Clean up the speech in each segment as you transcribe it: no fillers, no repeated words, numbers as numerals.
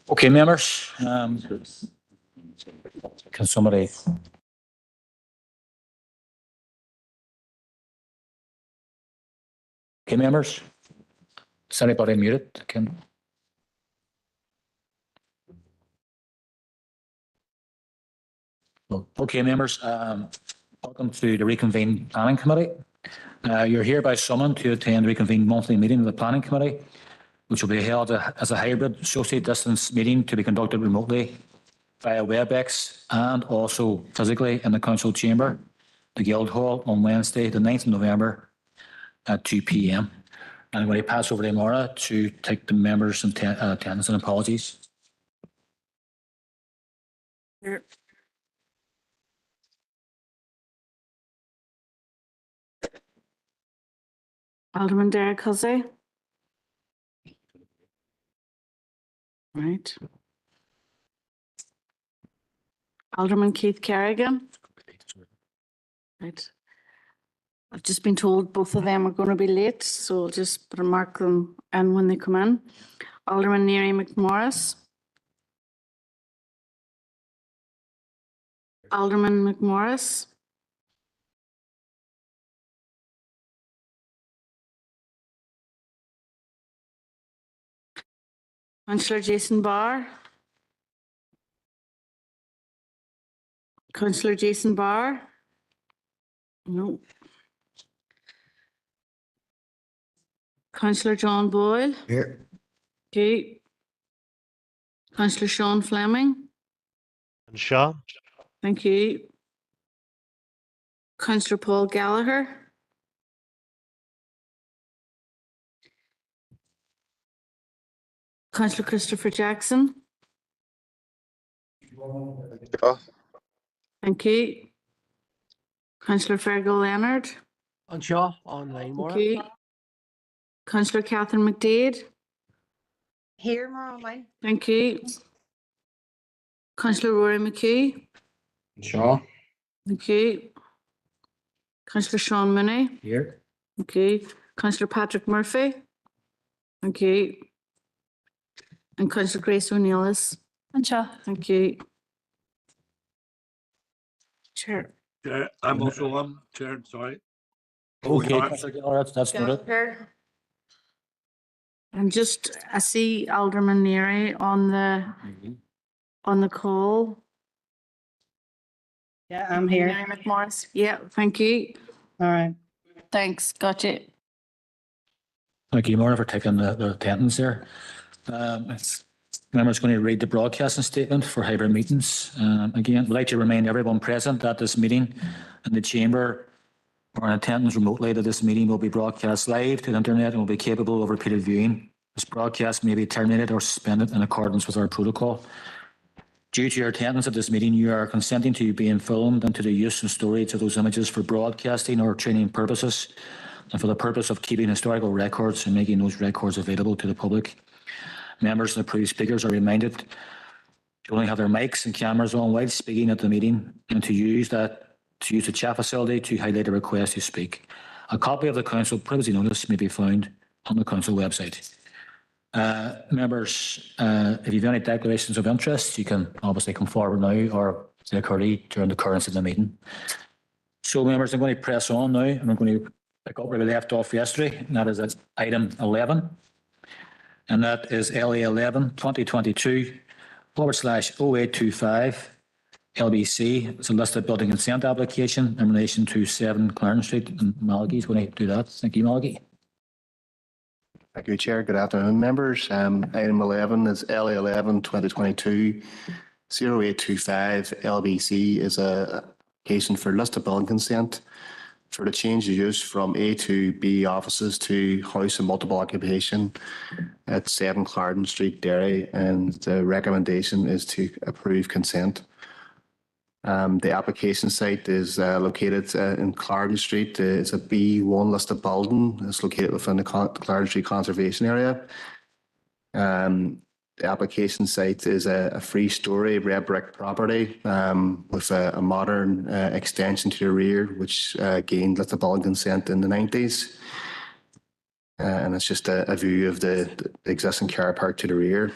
Okay, members, can somebody? Okay, members, is anybody muted? Can? Okay, members, welcome to the Reconvened Planning Committee. You're hereby summoned to attend the Reconvened monthly meeting of the Planning Committee, which will be held as a hybrid social distance meeting to be conducted remotely via WebEx and also physically in the Council Chamber, the Guildhall, on Wednesday, the 9th of November at 2 p.m. And I'm going to pass over to Maura to take the members' attendance and apologies. Here. Alderman Derek Hussey. Right. Alderman Keith Kerrigan. Right. I've just been told both of them are going to be late, so I'll just mark them in when they come in. Alderman Neary McMorris. Alderman McMorris. Councillor Jason Barr. Councillor Jason Barr. No. Councillor John Boyle. Here. Okay. Councillor Sean Fleming. And Sean. Thank you. Councillor Paul Gallagher. Councillor Christopher Jackson. Thank you. Councillor Fergal Leonard. On Shaw, online more. Okay. Councillor Catherine McDade. Here, more online. Thank you. Councillor Rory McKee. Shaw. Thank you. Councillor Sean Mooney. Here. Okay. Councillor Patrick Murphy. Thank you. And Councillor Grace O'Neill is. Thank you. Chair. Chair, I'm also on, Chair, sorry. Okay, Councillor Gallagher, that's noted. Gallagher. And just, I see Alderman Neary on the call. Yeah, I'm here. Neary McMorris. Yeah, thank you. All right. Thanks, got you. Thank you, Maura, for taking the attendance there. Members going to read the broadcasting statement for hybrid meetings. Again, I'd like to remind everyone present at this meeting in the chamber or in attendance remotely that this meeting will be broadcast live to the internet and will be capable of repeated viewing. This broadcast may be terminated or suspended in accordance with our protocol. Due to your attendance at this meeting, you are consenting to being filmed and to the use and storage of those images for broadcasting or training purposes and for the purpose of keeping historical records and making those records available to the public. Members and approved speakers are reminded to only have their mics and cameras on while speaking at the meeting and to use the chat facility to highlight a request to speak. A copy of the council privacy notice may be found on the council website. Members, if you have any declarations of interest, you can obviously come forward now or say currently during the currents of the meeting. So members, I'm going to press on now and I'm going to pick up where we left off yesterday, and that is at item 11. And that is LA 11 2022/0825 LBC. It's a listed building consent application in relation to 7 Clarence Street, and Malachy's going to do that. Thank you, Malachy. Thank you, Chair. Good afternoon, members. Item 11 is LA 11 2022/0825 LBC is a application for listed building consent for the change of use from A to B offices to house and multiple occupation at 7 Clarendon Street, Derry, and the recommendation is to approve consent. The application site is located in Clarendon Street. It's a B1 listed building. It's located within the Clarendon Street Conservation Area. The application site is a 3-storey red brick property with a modern extension to the rear, which gained listed building consent in the 90s. And it's just a view of the existing car park to the rear.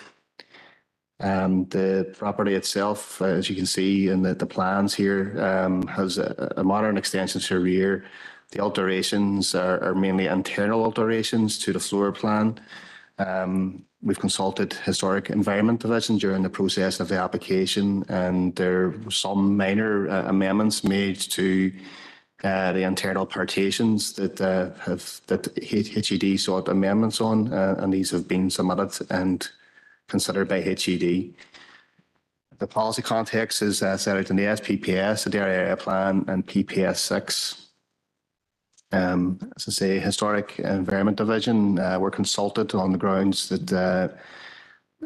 The property itself, as you can see in the plans here, has a modern extension to the rear. The alterations are mainly internal alterations to the floor plan. We've consulted Historic Environment Division during the process of the application, and there were some minor amendments made to the internal partitions that HED sought amendments on, and these have been submitted and considered by HED. The policy context is set out in the SPPS, the Dairy Area Plan, and PPS 6. As I say, Historic Environment Division were consulted on the grounds that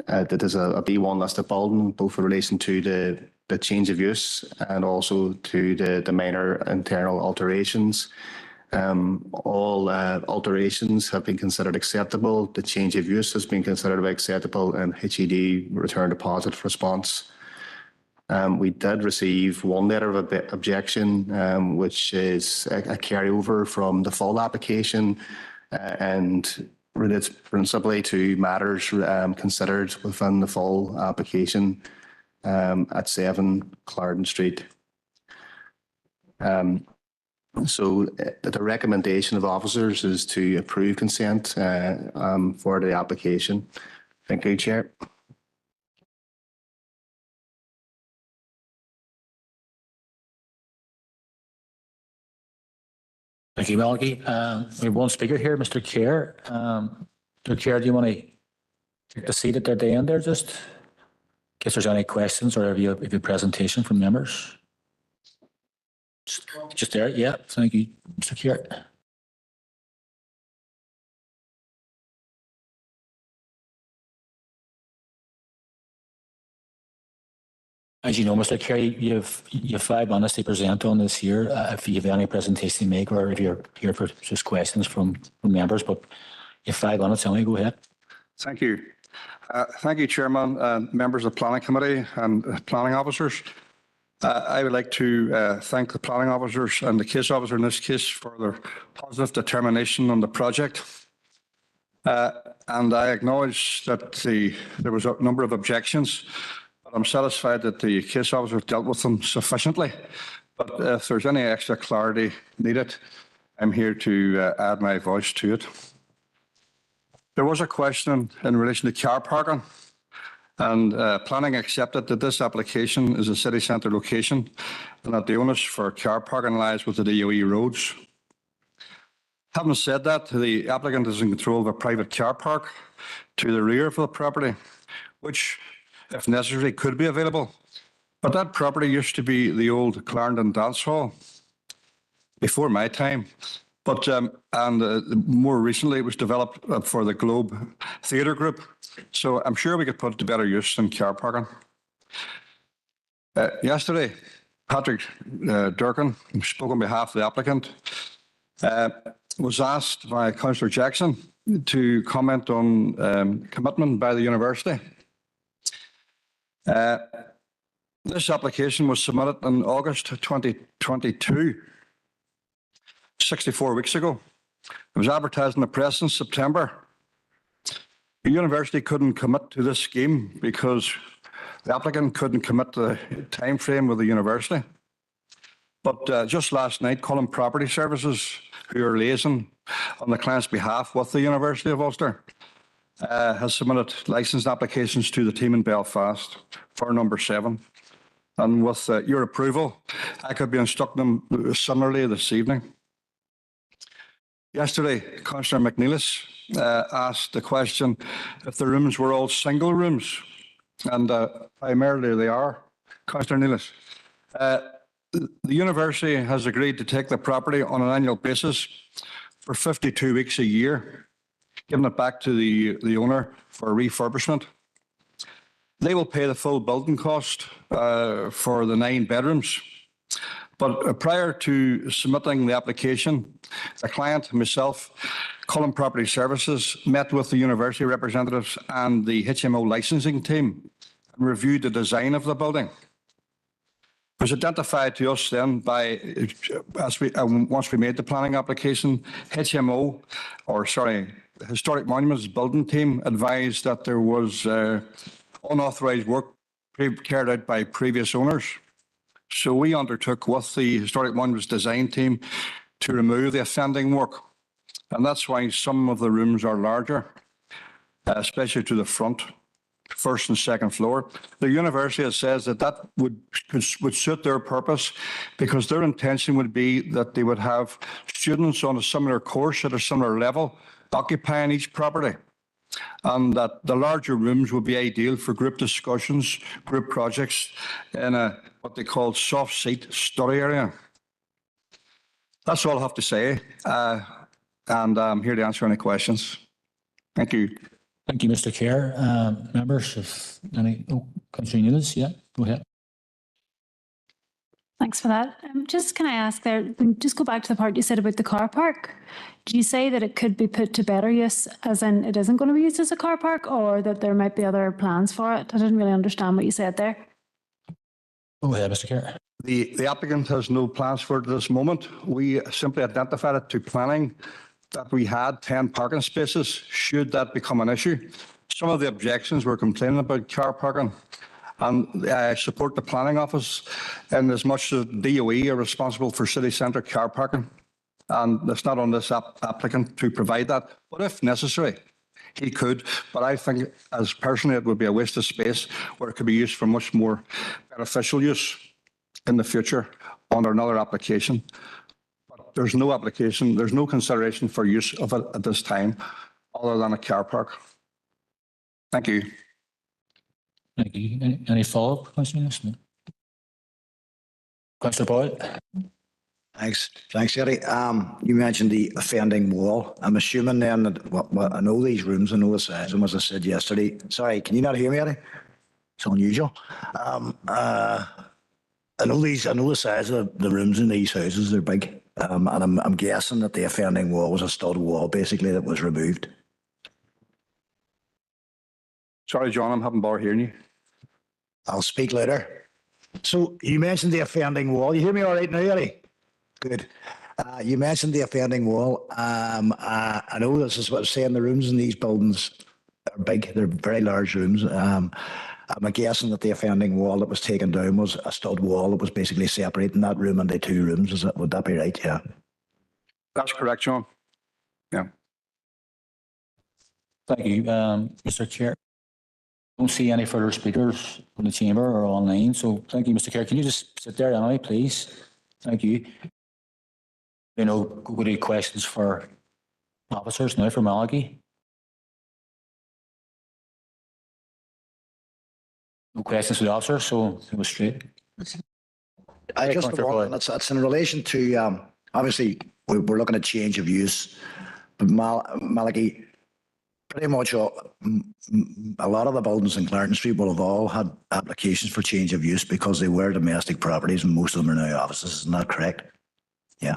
that is a B1 listed building, both in relation to the change of use and also to the minor internal alterations. All alterations have been considered acceptable. The change of use has been considered acceptable, and HED returned a positive response. We did receive one letter of objection, which is a carryover from the full application, and relates principally to matters considered within the full application at 7 Clarendon Street. So the recommendation of officers is to approve consent for the application. Thank you, Chair. Thank you, Melanie. We have one speaker here, Mr. Kerr. Mr. Kerr, do you want to take the seat at the end there, just in case there's any questions, or have you a presentation from members? Just there, yeah. Thank you, Mr. Kerr. As you know, Mr. Kerr, you have 5 minutes to present on this here. If you have any presentation to make, or if you're here for just questions from members, but you have 5 minutes only. Go ahead. Thank you. Thank you, Chairman, members of the Planning Committee and planning officers. I would like to thank the planning officers and the case officer in this case for their positive determination on the project. And I acknowledge that there was a number of objections, but I'm satisfied that the case officer dealt with them sufficiently. But if there's any extra clarity needed, I'm here to add my voice to it. There was a question in relation to car parking, and planning accepted that this application is a city centre location and that the onus for car parking lies with the DOE roads. Having said that, the applicant is in control of a private car park to the rear of the property, which, if necessary, could be available. But that property used to be the old Clarendon Dance Hall before my time. But more recently, it was developed for the Globe Theatre Group. So I'm sure we could put it to better use than car parking. Yesterday, Patrick Durkin, who spoke on behalf of the applicant, was asked by Councillor Jackson to comment on commitment by the university. This application was submitted in August 2022. 64 weeks ago. It was advertised in the press in September. The university couldn't commit to this scheme because the applicant couldn't commit the time frame with the university. But just last night, Cullen Property Services, who are liaising on the client's behalf with the University of Ulster, has submitted licensed applications to the team in Belfast for number 7. And with your approval, I could be instructing them similarly this evening. Yesterday, Councillor McNeilis asked the question if the rooms were all single rooms, and primarily they are, Councillor Neelis. The university has agreed to take the property on an annual basis for 52 weeks a year, giving it back to the owner for refurbishment. They will pay the full building cost for the 9 bedrooms. But prior to submitting the application, the client, myself, Cullen Property Services, met with the university representatives and the HMO licensing team and reviewed the design of the building. It was identified to us then by, once we made the planning application, HMO, or sorry, the Historic Monuments Building Team advised that there was unauthorised work carried out by previous owners. So we undertook with the Historic Monuments Design team to remove the offending work. And that's why some of the rooms are larger, especially to the front, first and second floor. The university has says that that would suit their purpose because their intention would be that they would have students on a similar course at a similar level occupying each property, and that the larger rooms would be ideal for group discussions, group projects in a what they call soft seat study area. That's all I have to say, and I'm here to answer any questions. Thank you. Thank you, Mr. Kerr. Members of any, Councillor Nunes, yeah, go ahead. Thanks for that. Just can I ask there, just go back to the part you said about the car park. Did you say that it could be put to better use, as in it isn't going to be used as a car park, or that there might be other plans for it? I didn't really understand what you said there. Go ahead, Mr. Kerr. The applicant has no plans for it at this moment. We simply identified it to planning that we had 10 parking spaces should that become an issue. Some of the objections were complaining about car parking, and I support the planning office in as much as DOE are responsible for city centre car parking, and it's not on this applicant to provide that, but if necessary, he could. But I think, as personally, it would be a waste of space where it could be used for much more beneficial use in the future under another application. But there's no application, there's no consideration for use of it at this time other than a car park. Thank you. Thank you. Any follow-up, Councillor Nunes? No. Councillor Boyle? Thanks, Eddie. You mentioned the offending wall. I'm assuming then that I know these rooms, I know the size of them, as I said yesterday. Sorry, can you not hear me, Eddie? It's unusual. I know the size of the rooms in these houses. They're big, and I'm guessing that the offending wall was a stud wall, basically, that was removed. Sorry, John, I'm having bother hearing you. I'll speak later. So you mentioned the offending wall. You hear me all right now, Eddie? Good. You mentioned the offending wall. I know this is what I'm saying. The rooms in these buildings are big. They're very large rooms. I'm guessing that the offending wall that was taken down was a stud wall that was basically separating that room into two rooms. Would that be right? Yeah. That's correct, John. Yeah. Thank you, Mr. Chair. Don't see any further speakers from the chamber or online, so thank you, Mr. Chair. Can you just sit there, Emily, please? Thank you. Go to questions for officers now for Malachi. No questions for the officers, so it was straight. I just want, it's in relation to, obviously, we're looking at change of use, but Malachi, pretty much a lot of the buildings in Clarendon Street will have all had applications for change of use because they were domestic properties and most of them are now offices. Isn't that correct? Yeah.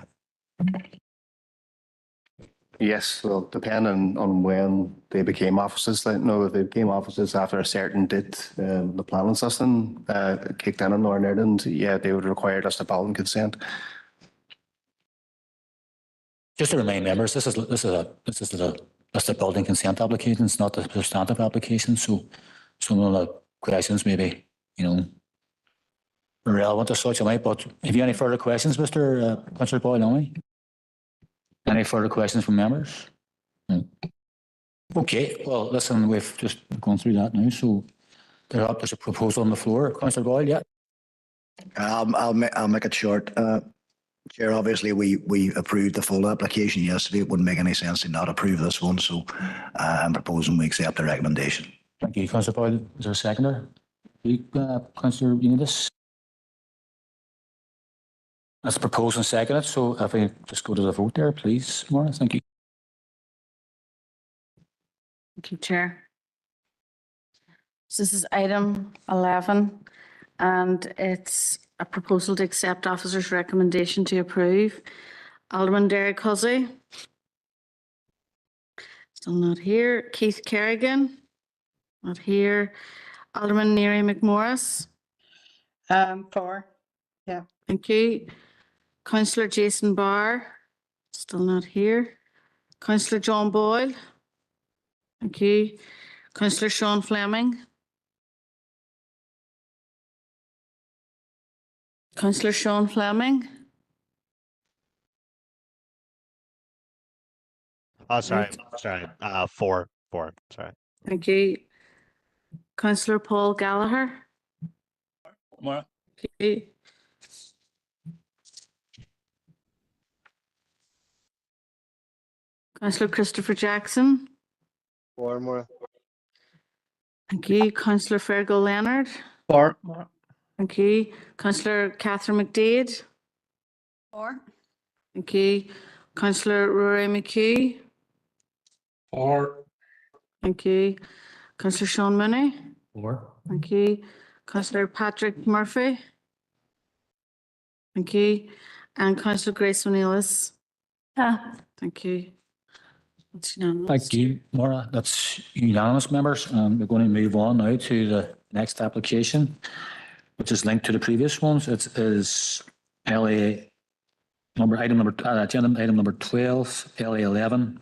Yes, well, depending on when they became offices, like, no, if they became offices after a certain date, the planning system kicked in Northern Ireland, yeah, they would require us to building consent. Just to remind members, this is a building consent application. It's not a substantive application. So some of the questions maybe, relevant as such, I might. But have you any further questions, Mr. Councillor Boyle? Any further questions from members? No. Okay. Well, listen, we've just gone through that now. So there's a proposal on the floor. Councillor Boyle, yeah. I'll make it short. Chair, obviously, we approved the full application yesterday. It wouldn't make any sense to not approve this one, so I'm proposing we accept the recommendation. Thank you, Councillor Boyle. Is there a seconder? Councillor Unidis? That's proposed and seconded, so if we just go to the vote there, please, Maura. Thank you. Thank you, Chair. So this is item 11, and it's a proposal to accept officer's recommendation to approve. Alderman Derek Hussey. Still not here. Keith Kerrigan. Not here. Alderman Neary McMorris. For. Yeah. Thank you. Councillor Jason Barr. Still not here. Councillor John Boyle. Thank you. Councillor Sean Fleming. Councillor Sean Fleming. Oh, sorry. Four. Sorry. Thank you. Councillor Paul Gallagher. Maura. Thank you. Councillor Christopher Jackson. Four more. Thank you. Councillor Fergal Leonard. Four. Thank you. Councillor Catherine McDade. 4. Thank you. Councillor Rory McHugh. 4. Thank you. Councillor Sean Mooney. 4. Thank you. Councillor Patrick Murphy. Thank you. And Councillor Grace O'Neillis. Thank you. That's unanimous. Thank you, Maura. That's unanimous, members. We're going to move on now to the next application, which is linked to the previous ones. It is agenda item number 12, LA 11,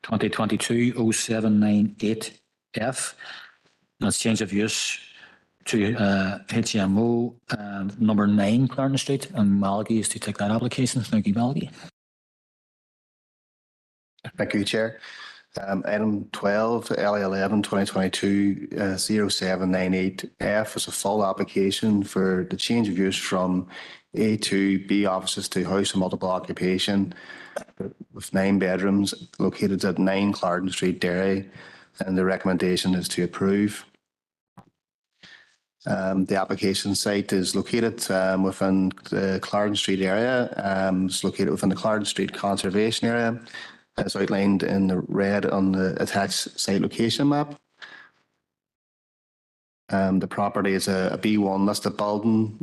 2022-0798F. That's change of use to HMO number 9 Clarendon Street, and Malgi is to take that application. Thank you, Malgi. Thank you, Chair. Item 12, LA 11, 2022-0798F is a full application for the change of use from A2B offices to house and multiple occupation with 9 bedrooms located at 9 Clarendon Street, Derry, and the recommendation is to approve. The application site is located within the Clarendon Street area. It's located within the Clarendon Street Conservation Area, as outlined in the red on the attached site location map. The property is a B1 listed building.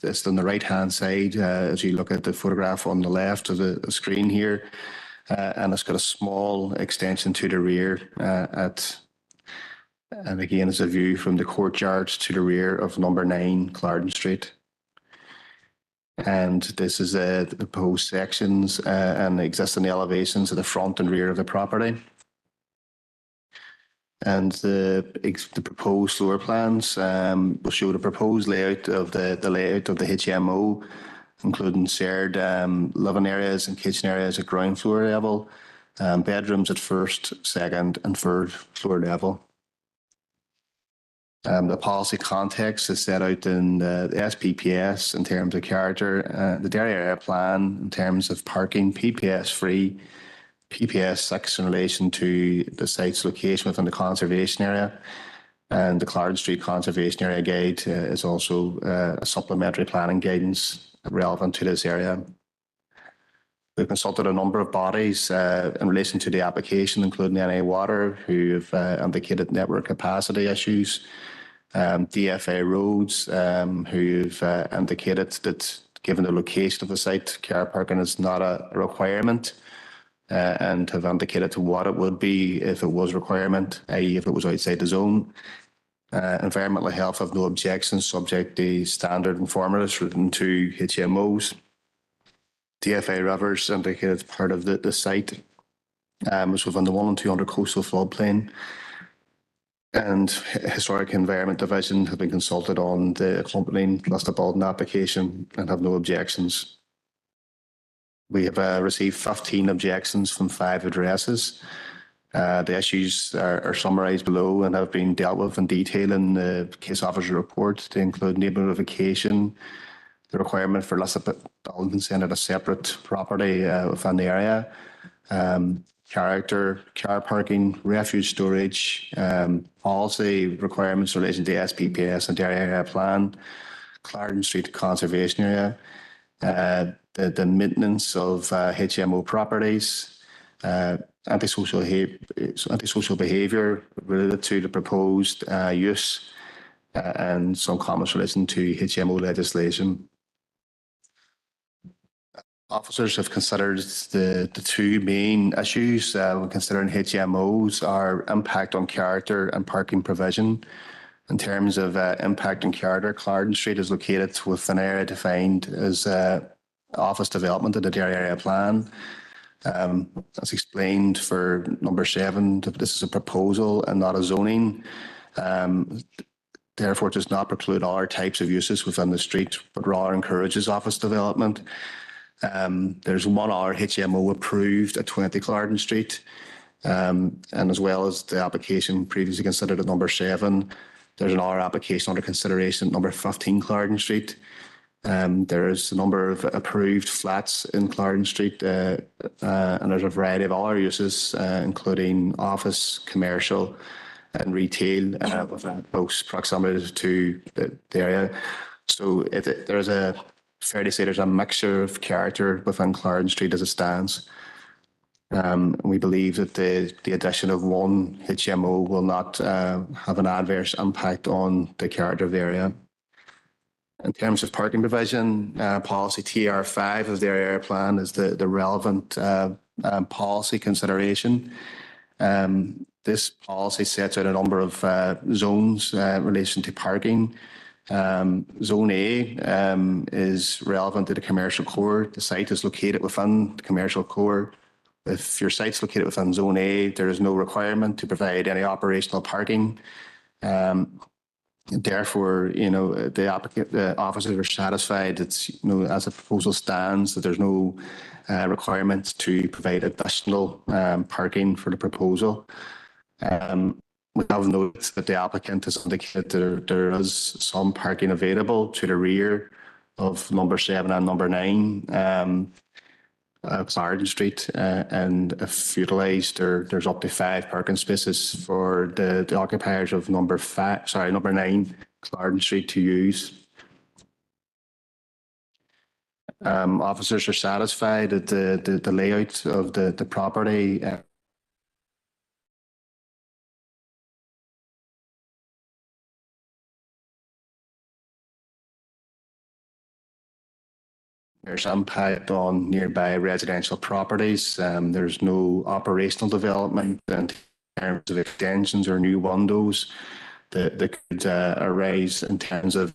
It's on the right-hand side as you look at the photograph on the left of the screen here. And it's got a small extension to the rear and again, it's a view from the courtyard to the rear of number 9 Clarendon Street. And this is the proposed sections and the existing elevations at the front and rear of the property. And the proposed floor plans will show the proposed layout of the layout of the HMO, including shared living areas and kitchen areas at ground floor level, bedrooms at first, second, and third floor level. The policy context is set out in the SPPS in terms of character, the Derry area plan in terms of parking, PPS free, PPS 6 in relation to the site's location within the conservation area, and the Clarendon Street Conservation Area Guide is also a supplementary planning guidance relevant to this area. We've consulted a number of bodies in relation to the application, including NA Water, who have indicated network capacity issues, DFA Roads, who've indicated that given the location of the site, car parking is not a requirement, and have indicated to what it would be if it was a requirement, i.e. if it was outside the zone. Environmental Health have no objections, subject to standard informatives written to HMOs. DFA Rivers indicated part of the site was within the 1 and 200 coastal floodplain. And Historic Environment Division have been consulted on the accompanying listed building application and have no objections. We have received 15 objections from 5 addresses. The issues are summarised below and have been dealt with in detail in the case officer report to include neighbour notification, the requirement for listed building consent at a separate property within the area, character, car parking, refuge storage, policy requirements in relation to SPPS and Derry area plan, Clarendon Street Conservation Area, the maintenance of HMO properties, antisocial behaviour related to the proposed use, and some comments relating to HMO legislation. Officers have considered the 2 main issues when considering HMOs are impact on character and parking provision. In terms of impact on character, Clarendon Street is located within an area defined as office development of the Derry area plan. As explained for number 7, this is a proposal and not a zoning. therefore does not preclude other types of uses within the street, but rather encourages office development. There's one other HMO approved at 20 Clarendon Street, and as well as the application previously considered at number 7, there's another application under consideration at number 15 Clarendon Street. There's a number of approved flats in Clarendon Street, and there's a variety of other uses, including office, commercial, and retail within close proximity to the area. So there's a fair to say there's a mixture of character within Clarendon Street as it stands. We believe that the addition of one HMO will not have an adverse impact on the character of the area. In terms of parking provision, policy TR5 of the area plan is the relevant policy consideration. This policy sets out a number of zones in relation to parking. Zone A is relevant to the commercial core. The site is located within the commercial core. If your site's located within Zone A, there is no requirement to provide any operational parking. Therefore, the officers are satisfied that, as the proposal stands, that there's no requirement to provide additional parking for the proposal. We have noted that the applicant has indicated there is some parking available to the rear of number 7 and number 9. Clarendon Street, and if utilised, there's up to 5 parking spaces for the occupiers of number 9 Clarendon Street to use. Officers are satisfied that the layout of the property. There's impact on nearby residential properties. There's no operational development in terms of extensions or new windows that could arise in terms of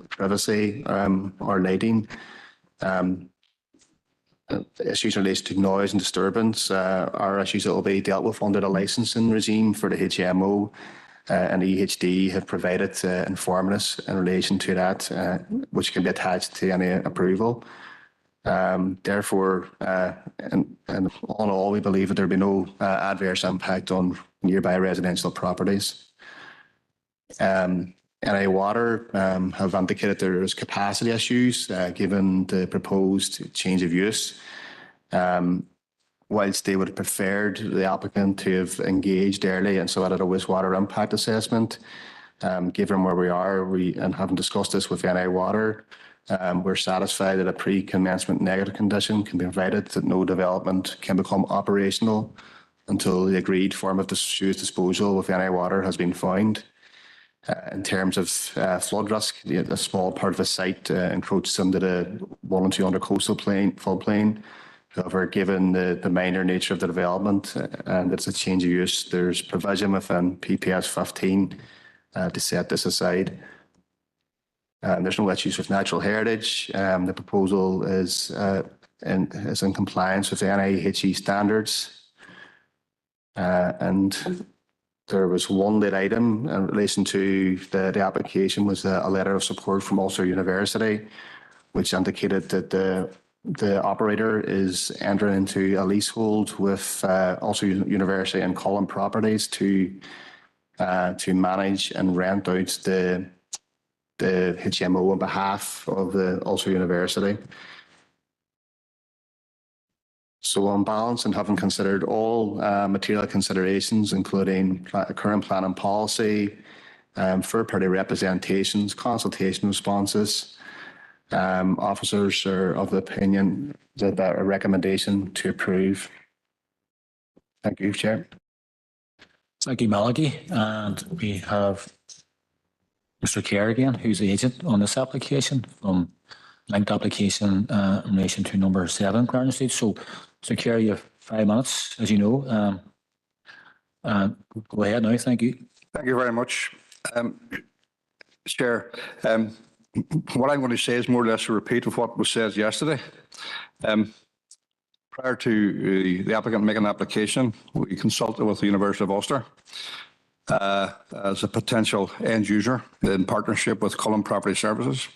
privacy or lighting. Issues related to noise and disturbance are issues that will be dealt with under the licensing regime for the HMO. And the EHD have provided informatives in relation to that, which can be attached to any approval. Therefore, and all in all, we believe that there will be no adverse impact on nearby residential properties. NI Water have indicated there is capacity issues given the proposed change of use. Whilst they would have preferred the applicant to have engaged early and submitted a wastewater impact assessment, given where we are, and having discussed this with NI Water, we're satisfied that a pre-commencement negative condition can be provided that no development can become operational until the agreed form of sewage disposal with NI Water has been found. In terms of flood risk, a small part of the site encroaches into the 1 and 2 under coastal floodplain. However, given the minor nature of the development and it's a change of use, there's provision within PPS 15 to set this aside. There's no issues with natural heritage. The proposal is in compliance with the NIHE standards. And there was one late item in relation to the application was a letter of support from Ulster University, which indicated that the operator is entering into a leasehold with Ulster University and Cullen Properties to manage and rent out the HMO on behalf of the Ulster University. So on balance, and having considered all material considerations, including current planning policy, third-party representations, consultation responses, officers are of the opinion that a recommendation to approve. Thank you, Chair. Thank you, Malachy. And we have Mr. Kerr again, who's the agent on this application from linked application in relation to number 7 Clarendon Street. So, Mr. Kerr, you have 5 minutes, as you know. Go ahead now. Thank you. Thank you very much. Chair, what I'm going to say is more or less a repeat of what was said yesterday. Prior to the applicant making an application, we consulted with the University of Ulster. as a potential end user in partnership with Cullen Property Services.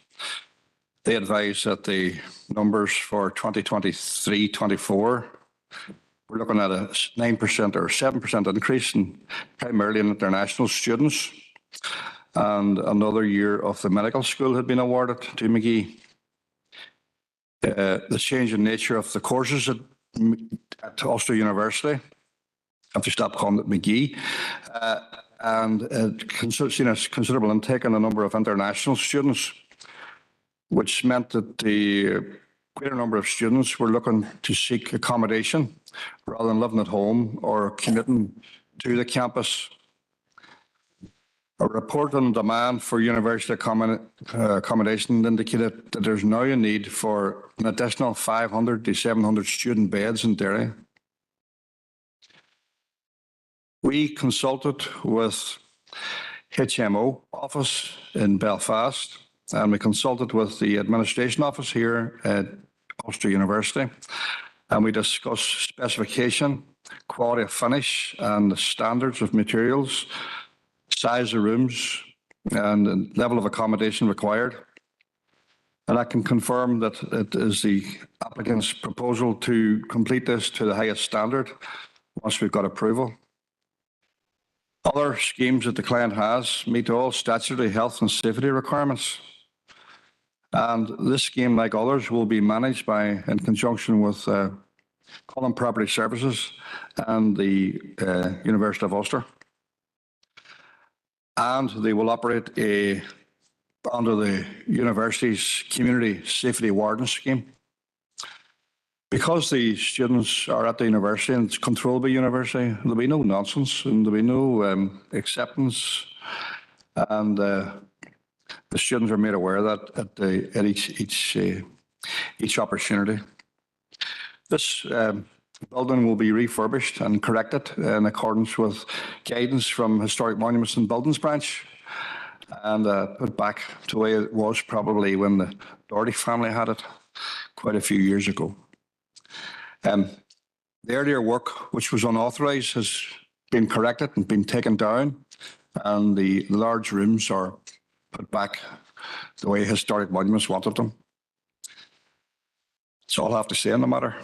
They advise that the numbers for 2023-24, we're looking at a 9% or 7% increase in primarily in international students. And another year of the medical school had been awarded to McGee. The change in nature of the courses at Ulster University have to stop calling it McGee. And seen a considerable intake in a number of international students, which meant that the greater number of students were looking to seek accommodation rather than living at home or commuting to the campus. A report on demand for university accommodation indicated that there's now a need for an additional 500 to 700 student beds in Derry. We consulted with HMO office in Belfast, and we consulted with the administration office here at Ulster University, and we discussed specification, quality of finish, and the standards of materials, size of rooms, and the level of accommodation required. And I can confirm that it is the applicant's proposal to complete this to the highest standard once we've got approval. Other schemes that the client has meet all statutory health and safety requirements. And this scheme, like others, will be managed in conjunction with Cullen Property Services and the University of Ulster. And they will operate under the university's Community Safety Warden Scheme. Because the students are at the university and it's controlled by university, there'll be no nonsense and there'll be no acceptance. And the students are made aware of that at each opportunity. This building will be refurbished and corrected in accordance with guidance from Historic Monuments and Buildings Branch and put back to the way it was probably when the Doherty family had it quite a few years ago. The earlier work, which was unauthorised, has been corrected and been taken down, and the large rooms are put back the way Historic Monuments wanted them. That's all I have to say on the matter.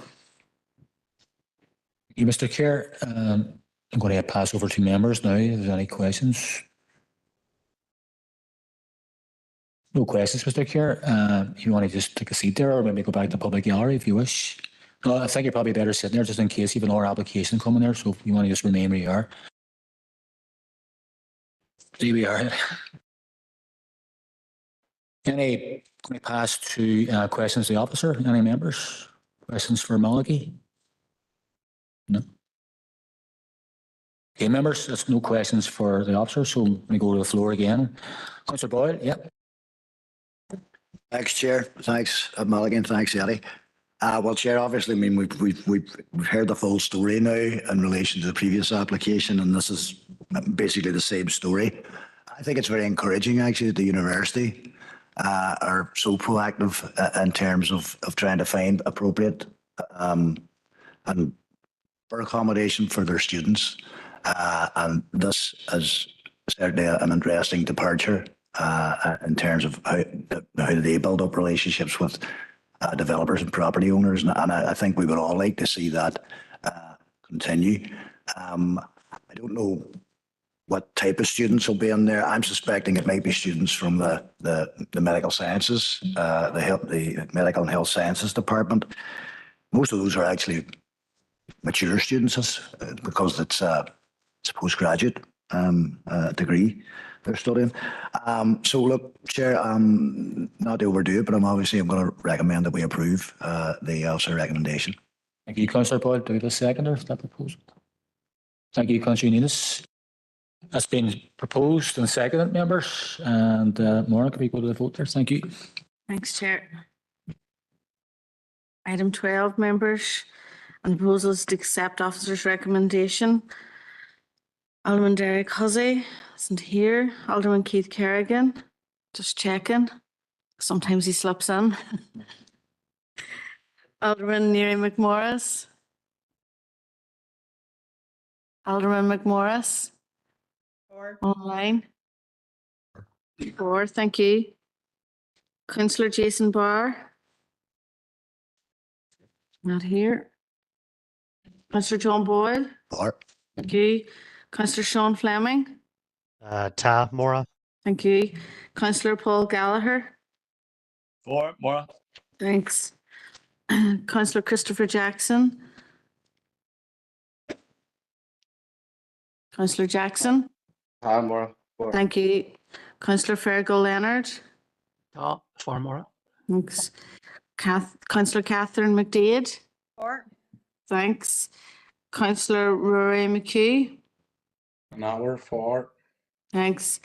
Thank you, Mr. Chair. I'm going to pass over to members now. If there's any questions? No questions, Mr. Chair. You want to just take a seat there or maybe go back to the public gallery if you wish? No, I think you're probably better sitting there just in case you have another application coming there. So if you want to just remain where you are. There we are. Can I pass to questions to the officer? Any members? Questions for Malachy? No. Okay, members, there's no questions for the officer, so I'm going to go to the floor again. Councillor Boyle, yep. Thanks, Chair. Thanks, Mulligan. Thanks, Eddie. Well, Chair, obviously, I mean, we've heard the full story now in relation to the previous application, and this is basically the same story. I think it's very encouraging, actually, that the university are so proactive in terms of trying to find appropriate and for accommodation for their students. And this is certainly an interesting departure in terms of how they build up relationships with developers and property owners. And I think we would all like to see that continue. I don't know what type of students will be in there. I'm suspecting it might be students from the medical sciences, the medical and health sciences department. Most of those are actually mature students because it's a postgraduate degree they're studying. So look, Chair, not to overdo it, but I'm going to recommend that we approve the officer recommendation. Thank you, Councillor Boyle. Do we have a seconder for that proposal? Thank you, Councillor Nenis. That's been proposed and seconded, members. And Maura, can we go to the vote there? Thank you. Thanks, Chair. Item 12, members. And the proposal is to accept officer's recommendation. Alderman Derek Hussey isn't here. Alderman Keith Kerrigan, just checking. Sometimes he slips in. Alderman Neary McMorris. Alderman McMorris. Four. Online? 4, thank you. Councillor Jason Barr? Not here. Councillor John Boyle? Or, Thank you. Councillor Sean Fleming? Ta, Mora. Thank you. Councillor Paul Gallagher? 4, Mora. Thanks. Councillor Christopher Jackson? Councillor Jackson? Hi, Mora. 4. Thank you. Councillor Fergal Leonard? Ta, 4, Mora. Thanks. Councillor Catherine McDade? Four. Thanks. Councillor Rory McHugh? An hour, 4. Thanks.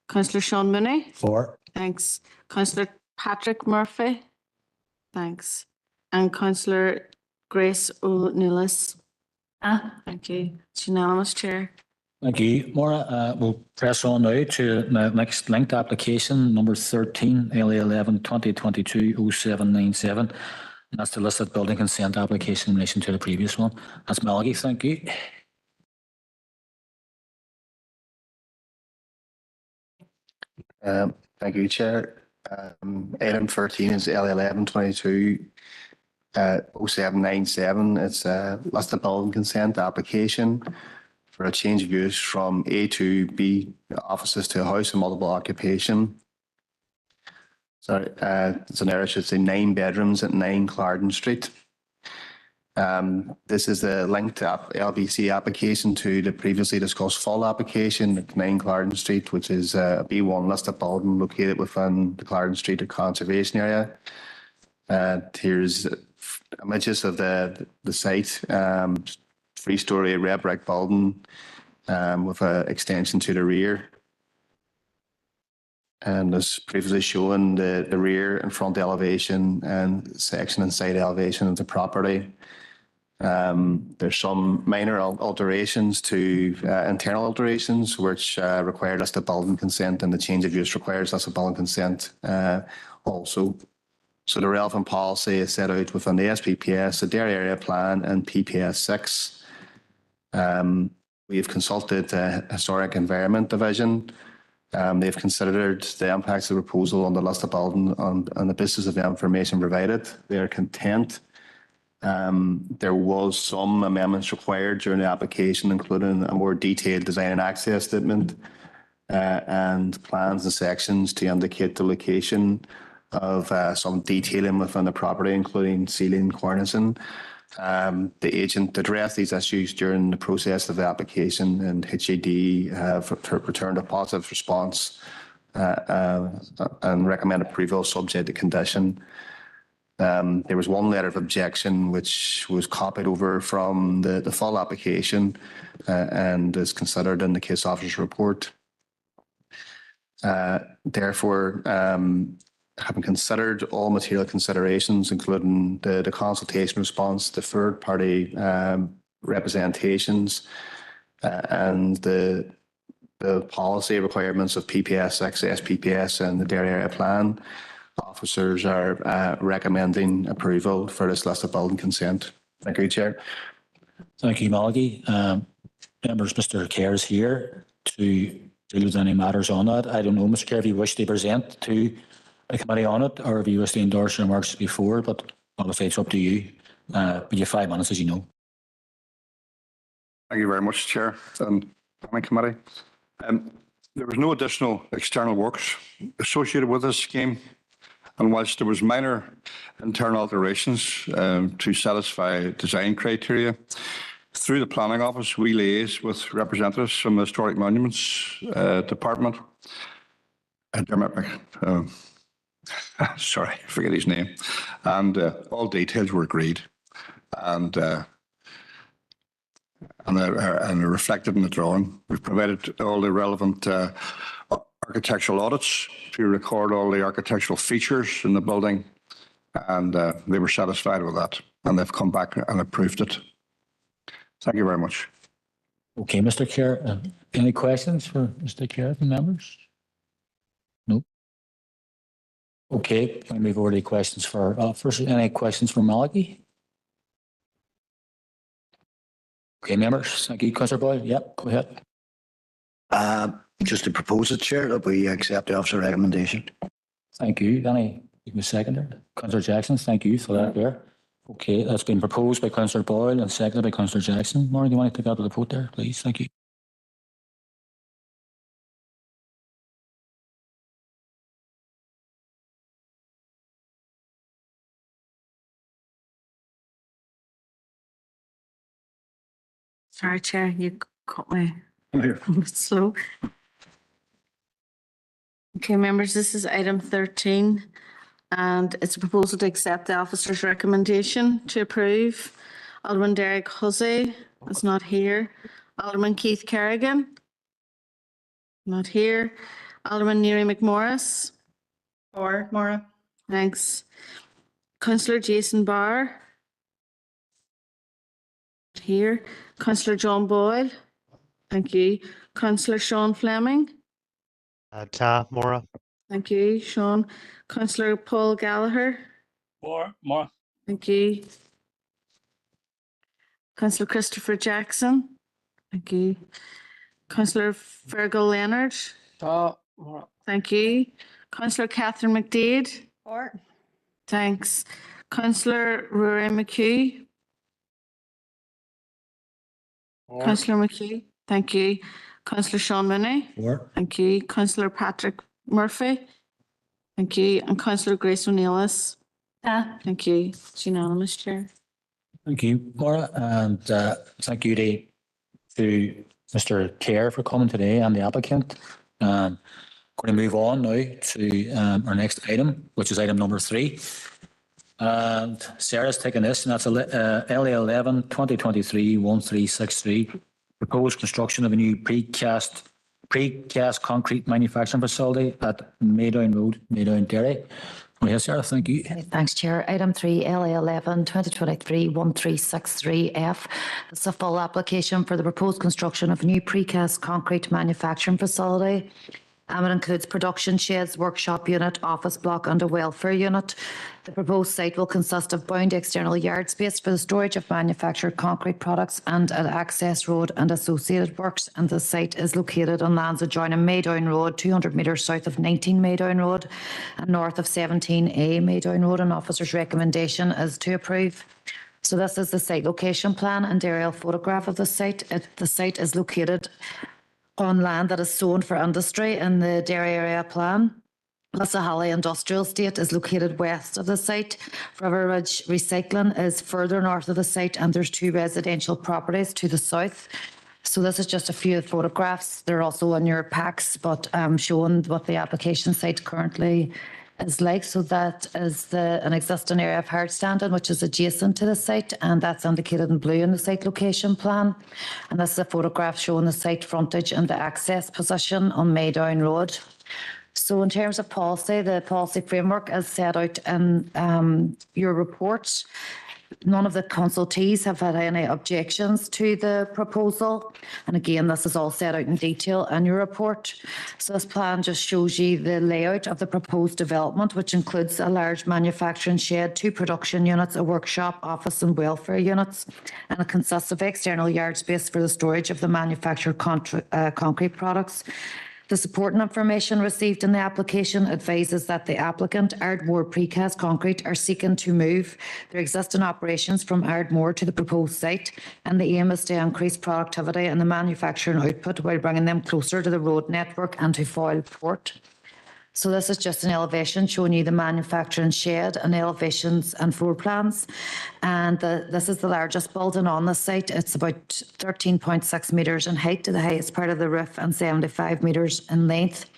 Councillor Sean Mooney? for, Thanks. Councillor Patrick Murphy? Thanks. And Councillor Grace O'Neill. Thank you. It's unanimous, Chair. Thank you, Maura. We'll press on now to the next linked application, number 13, LA 11 2022 0797. That's the listed building consent application in relation to the previous one. That's Melody, thank you. Thank you, Chair. Item 13 is LA 11 22 0797. It's a listed building consent application for a change of use from A to B offices to a house of multiple occupation. Sorry, it's an error, I should say 9 bedrooms at 9 Clarendon Street. This is the linked LBC application to the previously discussed full application at 9 Clarendon Street, which is a B1 listed building located within the Clarendon Street conservation area. Here's images of the site. 3-story red brick building with an extension to the rear. And as previously shown, the rear and front elevation and section and side elevation of the property. There's some minor alterations to internal alterations which require listed building consent, and the change of use requires listed building consent also. So the relevant policy is set out within the SPPS, the Dairy Area Plan and PPS 6. We have consulted the Historic Environment Division. They've considered the impacts of the proposal on the listed building on the basis of the information provided. They are content. There was some amendments required during the application, including a more detailed design and access statement and plans and sections to indicate the location of some detailing within the property, including ceiling cornicing. The agent addressed these issues during the process of the application, and HED have returned a positive response and recommend approval subject to condition. There was one letter of objection which was copied over from the full application and is considered in the case officer's report. Therefore, having considered all material considerations, including the consultation response, the third-party representations, and the policy requirements of PPS 6, SPPS, and the Dairy Area Plan, officers are recommending approval for this listed building consent. Thank you, Chair. Thank you, Melody. Members, Mr. Kerr is here to deal with any matters on that. I don't know, Mr. Kerr, if you wish to present to the committee on it, or if you wish to endorse your remarks before, but obviously it's up to you. But you have 5 minutes, as you know. Thank you very much, Chair and Planning Committee. There was no additional external works associated with this scheme, and whilst there was minor internal alterations to satisfy design criteria, through the Planning Office, we liaise with representatives from the Historic Monuments Department. Sorry, I forget his name. And all details were agreed and are reflected in the drawing. We've provided all the relevant architectural audits to record all the architectural features in the building, and they were satisfied with that, and they've come back and approved it. Thank you very much. Okay, Mr. Kerr. Any questions for Mr. Kerr from members? No. Okay, we'll move over to questions for first. Any questions for Malachy? Okay, members. Thank you, Councillor Boyle. Yep, go ahead. Just to propose it, Chair, that we accept the officer recommendation. Thank you. Any, you can second it. Councillor Jackson, thank you for that there. Okay, that's been proposed by Councillor Boyle and seconded by Councillor Jackson. Maureen, do you want to take that to the vote there, please? Thank you. Sorry, Chair, you caught me I'm here. a bit slow. Okay, members, this is item 13, and it's a proposal to accept the officer's recommendation to approve. Alderman Derek Hussey is not here. Alderman Keith Kerrigan, not here. Alderman Neary McMorris, Four, Maura. thanks. Councillor Jason Barr, here. Councillor John Boyle, thank you. Councillor Sean Fleming, Ta, Mora. thank you, Sean. Councillor Paul Gallagher, 4 Maura. thank you. Councillor Christopher Jackson, thank you. Councillor Fergal Leonard, Ta Maura. thank you. Councillor Catherine McDade, Four. thanks. Councillor Rory McHugh, 4 Councillor McHugh, thank you. Councillor Sean Mooney, 4. thank you. Councillor Patrick Murphy, thank you. And Councillor Grace O'Neillis, thank you. It's unanimous, Chair. Thank you, Maura, and thank you to Mr. Kerr for coming today and the applicant. Going to move on now to our next item, which is item number 3. And Sarah's taken this, and that's LA 11 2023 1363. Proposed construction of a new precast concrete manufacturing facility at Maydown Road, Maydown, Derry. Oh, yes, Sarah, thank you. Thanks, Chair. Item 3, LA 11 2023 1363F. It's a full application for the proposed construction of a new precast concrete manufacturing facility. It includes production sheds, workshop unit, office block and a welfare unit. The proposed site will consist of bound external yard space for the storage of manufactured concrete products and an access road and associated works. And the site is located on lands adjoining Maydown Road, 200 metres south of 19 Maydown Road and north of 17A Maydown Road. An officer's recommendation is to approve. So this is the site location plan and aerial photograph of the site. The site is located on land that is zoned for industry in the Derry area plan. Lissahally Industrial Estate is located west of the site. River Ridge Recycling is further north of the site, and there's 2 residential properties to the south. So this is just a few photographs. They're also in your packs, but showing what the application site currently is like. So that is an existing area of hard standing, which is adjacent to the site, and that's indicated in blue in the site location plan. And this is a photograph showing the site frontage and the access position on Maydown Road. So in terms of policy, the policy framework is set out in your report. None of the consultees have had any objections to the proposal. And again, this is all set out in detail in your report. So this plan just shows you the layout of the proposed development, which includes a large manufacturing shed, 2 production units, a workshop, office and welfare units. And it consists of external yard space for the storage of the manufactured concrete products. The supporting information received in the application advises that the applicant, Ardmore Precast Concrete, are seeking to move their existing operations from Ardmore to the proposed site, and the aim is to increase productivity and the manufacturing output while bringing them closer to the road network and to Foyle Port. So this is just an elevation showing you the manufacturing shed and elevations and floor plans. And this is the largest building on the site. It's about 13.6 metres in height to the highest part of the roof and 75 metres in length.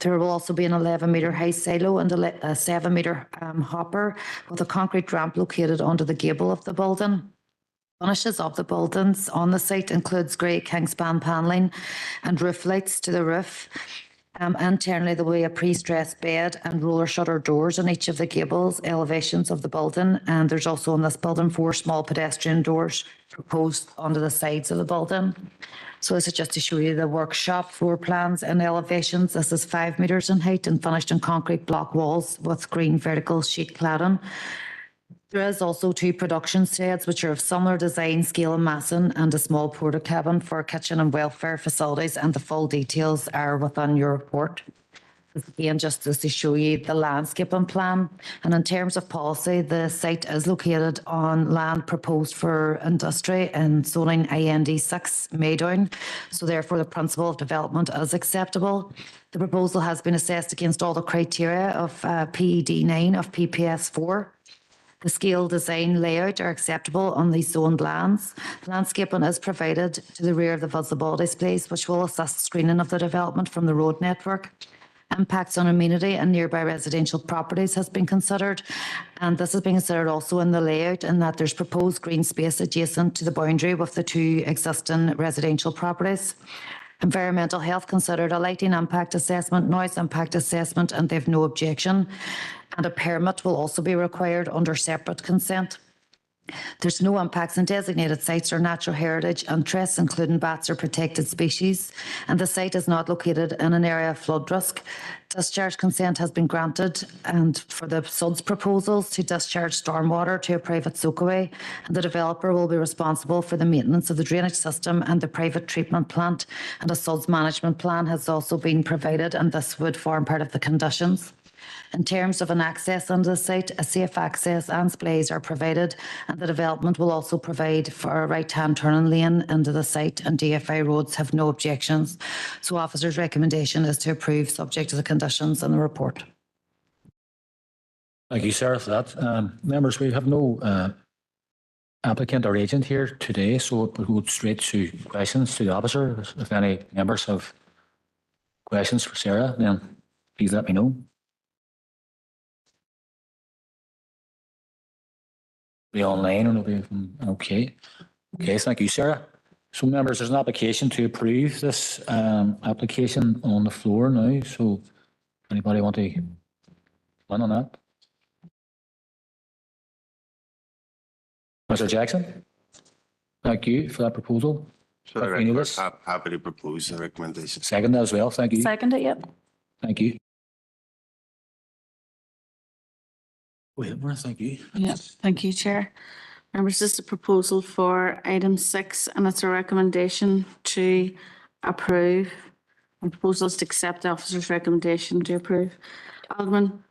There will also be an 11-metre high silo and a 7-metre hopper with a concrete ramp located under the gable of the building. Finishes of the buildings on the site includes grey Kingspan panelling and roof lights to the roof. Internally, there will be a pre-stressed bed and roller shutter doors on each of the gables elevations of the building. And there's also in this building 4 small pedestrian doors proposed onto the sides of the building. So this is just to show you the workshop floor plans and elevations. This is 5 metres in height and finished in concrete block walls with green vertical sheet cladding. There is also 2 production sheds which are of similar design, scale and massing, and a small porta cabin for kitchen and welfare facilities, and the full details are within your report. Again, just as to show you the landscaping plan. And in terms of policy, the site is located on land proposed for industry in zoning IND 6 Maydown. So therefore, the principle of development is acceptable. The proposal has been assessed against all the criteria of PED 9 of PPS 4. The scale, design, layout are acceptable on these zoned lands. Landscaping is provided to the rear of the visibility space, which will assist screening of the development from the road network. Impacts on amenity and nearby residential properties has been considered, and this has been considered also in the layout, in that there's proposed green space adjacent to the boundary with the 2 existing residential properties. Environmental health considered a lighting impact assessment, noise impact assessment, and they've no objection. And a permit will also be required under separate consent. There's no impacts on designated sites or natural heritage interests, including bats or protected species, and the site is not located in an area of flood risk. Discharge consent has been granted, and for the SUDS proposals to discharge stormwater to a private soakaway, and the developer will be responsible for the maintenance of the drainage system and the private treatment plant, and a SUDS management plan has also been provided, and this would form part of the conditions. In terms of an access onto the site, a safe access and splays are provided, and the development will also provide for a right-hand turning lane into the site, and DFI roads have no objections. So officer's recommendation is to approve subject to the conditions in the report. Thank you, Sarah, for that. Members, we have no applicant or agent here today, so we'll go straight to questions to the officer. If any members have questions for Sarah, then please let me know. Be online or nobody from, okay. Okay, thank you, Sarah. So members, there's an application to approve this application on the floor now. So anybody want to comment on that? Mr. Jackson? Thank you for that proposal. So Happy New Year. happy to propose the recommendation. Second as well, thank you. Second it, yep. Thank you. Wait, thank you. Yeah, thank you, Chair. Members, this is a proposal for item 6, and it's a recommendation to approve. The proposal is to accept the officer's recommendation to approve. Item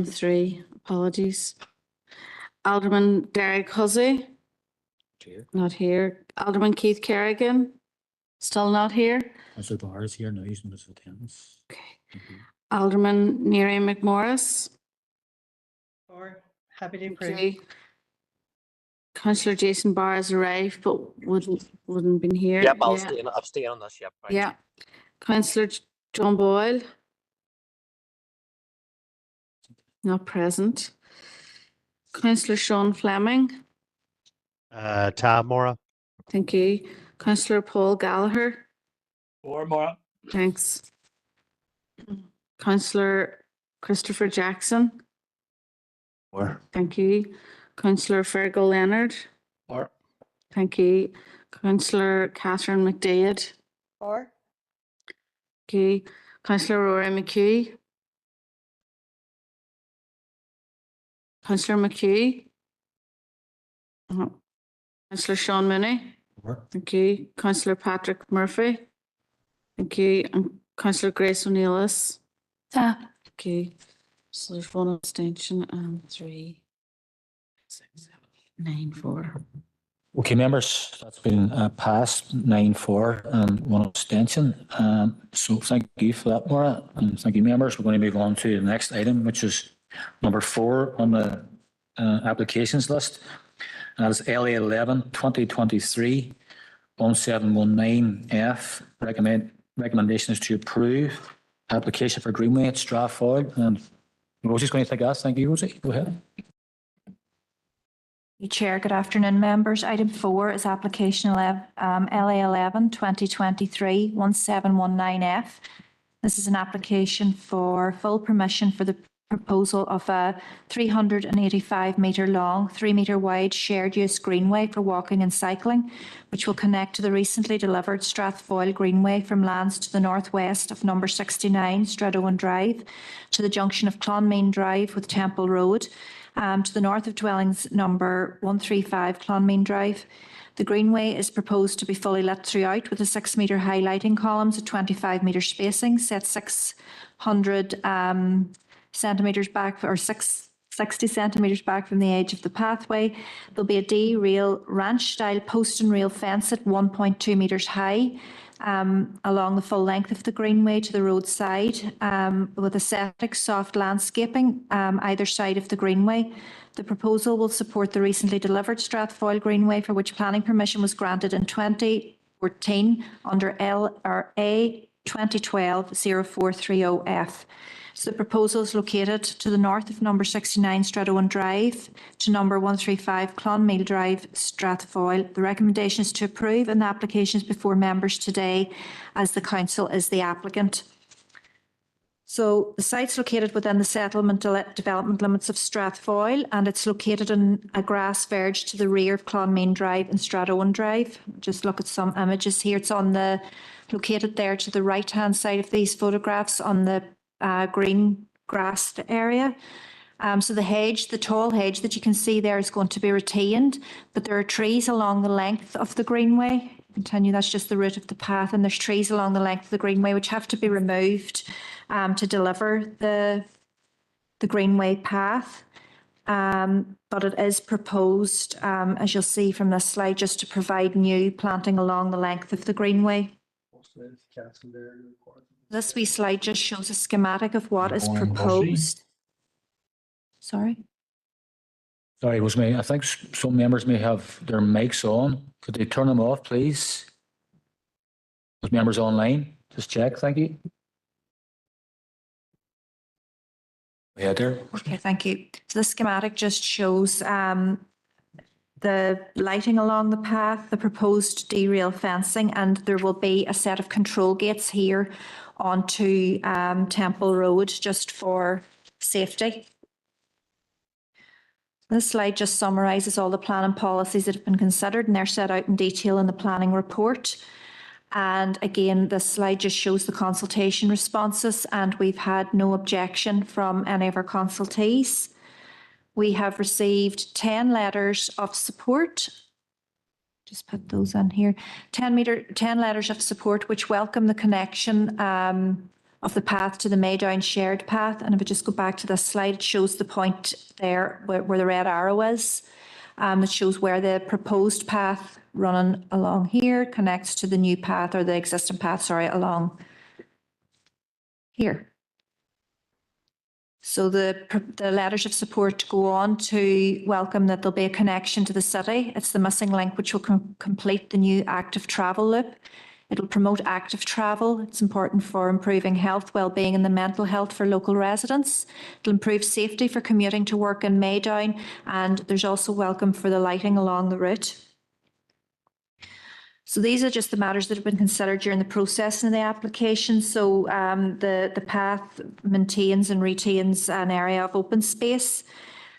3, apologies. Alderman Derek Hussey, not here. Alderman Keith Kerrigan, still not here. Mr. Barr is here now, he's not his attendance. Okay. Alderman Neary McMorris. Or happy to approve. Okay. Councillor Jason Barr has arrived, but wouldn't been here. Yep, I'll Yeah. stay on this, yep. Right. Yeah. Councillor John Boyle. Not present. Councillor Sean Fleming. Ta, Maura. Thank you. Councillor Paul Gallagher. Or Maura. Thanks. Councillor Christopher Jackson. Or Thank you. Councillor Fergal Leonard. Or. Thank you. Councillor Catherine McDade. Or. Okay. Councillor Rory McHugh. Councillor McHugh. Councillor Sean Mooney. Thank you. Councillor Patrick Murphy. Thank you. And Councillor Grace O'Neillis. Okay. So there's 1 abstention and 3, 6, 7, 9, 4. Okay, members, that's been passed 9-4 and 1 abstention. So thank you for that, Maura, and thank you, members. We're going to move on to the next item, which is number 4 on the applications list. And that is LA 11 2023 1719F. Recommendation is to approve application for Greenway at Strathfoyle. And Rosie's going to take us. Thank you, Rosie. Go ahead. Chair, good afternoon, members. Item 4 is application LA 11 2023 1719F. This is an application for full permission for the proposal of a 385-metre long, 3-metre wide shared use greenway for walking and cycling, which will connect to the recently delivered Strathfoyle Greenway from lands to the northwest of number 69 Stradowan Drive to the junction of Clonmene Drive with Temple Road, to the north of dwellings number 135 Clonmene Drive. The greenway is proposed to be fully lit throughout with a 6-metre high lighting columns at 25-metre spacing, set 600 centimetres back or 60 centimetres back from the edge of the pathway. There'll be a D-rail ranch-style post and rail fence at 1.2 metres high along the full length of the greenway to the roadside with aesthetic soft landscaping either side of the greenway. The proposal will support the recently delivered Strathfoyle Greenway, for which planning permission was granted in 2014 under LRA 2012-0430F. So the proposal is located to the north of number 69 Stradowan Drive to number 135 Clonmene Drive, Strathfoyle. The recommendation is to approve, and the application is before members today as the council is the applicant. So the site's located within the settlement development limits of Strathfoyle, and it's located in a grass verge to the rear of Clonmene Drive and Stradowan Drive. Just look at some images here. It's located there to the right-hand side of these photographs on the green grassed area. So the tall hedge that you can see there is going to be retained, but there are trees along the length of the greenway. Continue, that's just the route of the path, and there's trees along the length of the greenway which have to be removed to deliver the greenway path. But it is proposed, as you'll see from this slide, just to provide new planting along the length of the greenway. This wee slide just shows a schematic of what is proposed. Sorry? Sorry, it was me. I think some members may have their mics on. Could they turn them off, please? Those members online, just check. Thank you. Yeah, there. Okay, thank you. So the schematic just shows the lighting along the path, the proposed derail fencing, and there will be a set of control gates here onto Temple Road just for safety. This slide just summarises all the plan and policies that have been considered, and they're set out in detail in the planning report. And again, this slide just shows the consultation responses, and we've had no objection from any of our consultees. We have received 10 letters of support. Just put those in here. 10 letters of support which welcome the connection of the path to the Maydown shared path. And if I just go back to this slide, it shows the point there where the red arrow is. It shows where the proposed path running along here connects to the new path, or the existing path, sorry, along here. So the letters of support go on to welcome that there'll be a connection to the city. It's the missing link which will complete the new active travel loop. It'll promote active travel. It's important for improving health, well-being and the mental health for local residents. It'll improve safety for commuting to work in Maydown, and there's also welcome for the lighting along the route. So these are just the matters that have been considered during the processing of the application. So the path maintains and retains an area of open space.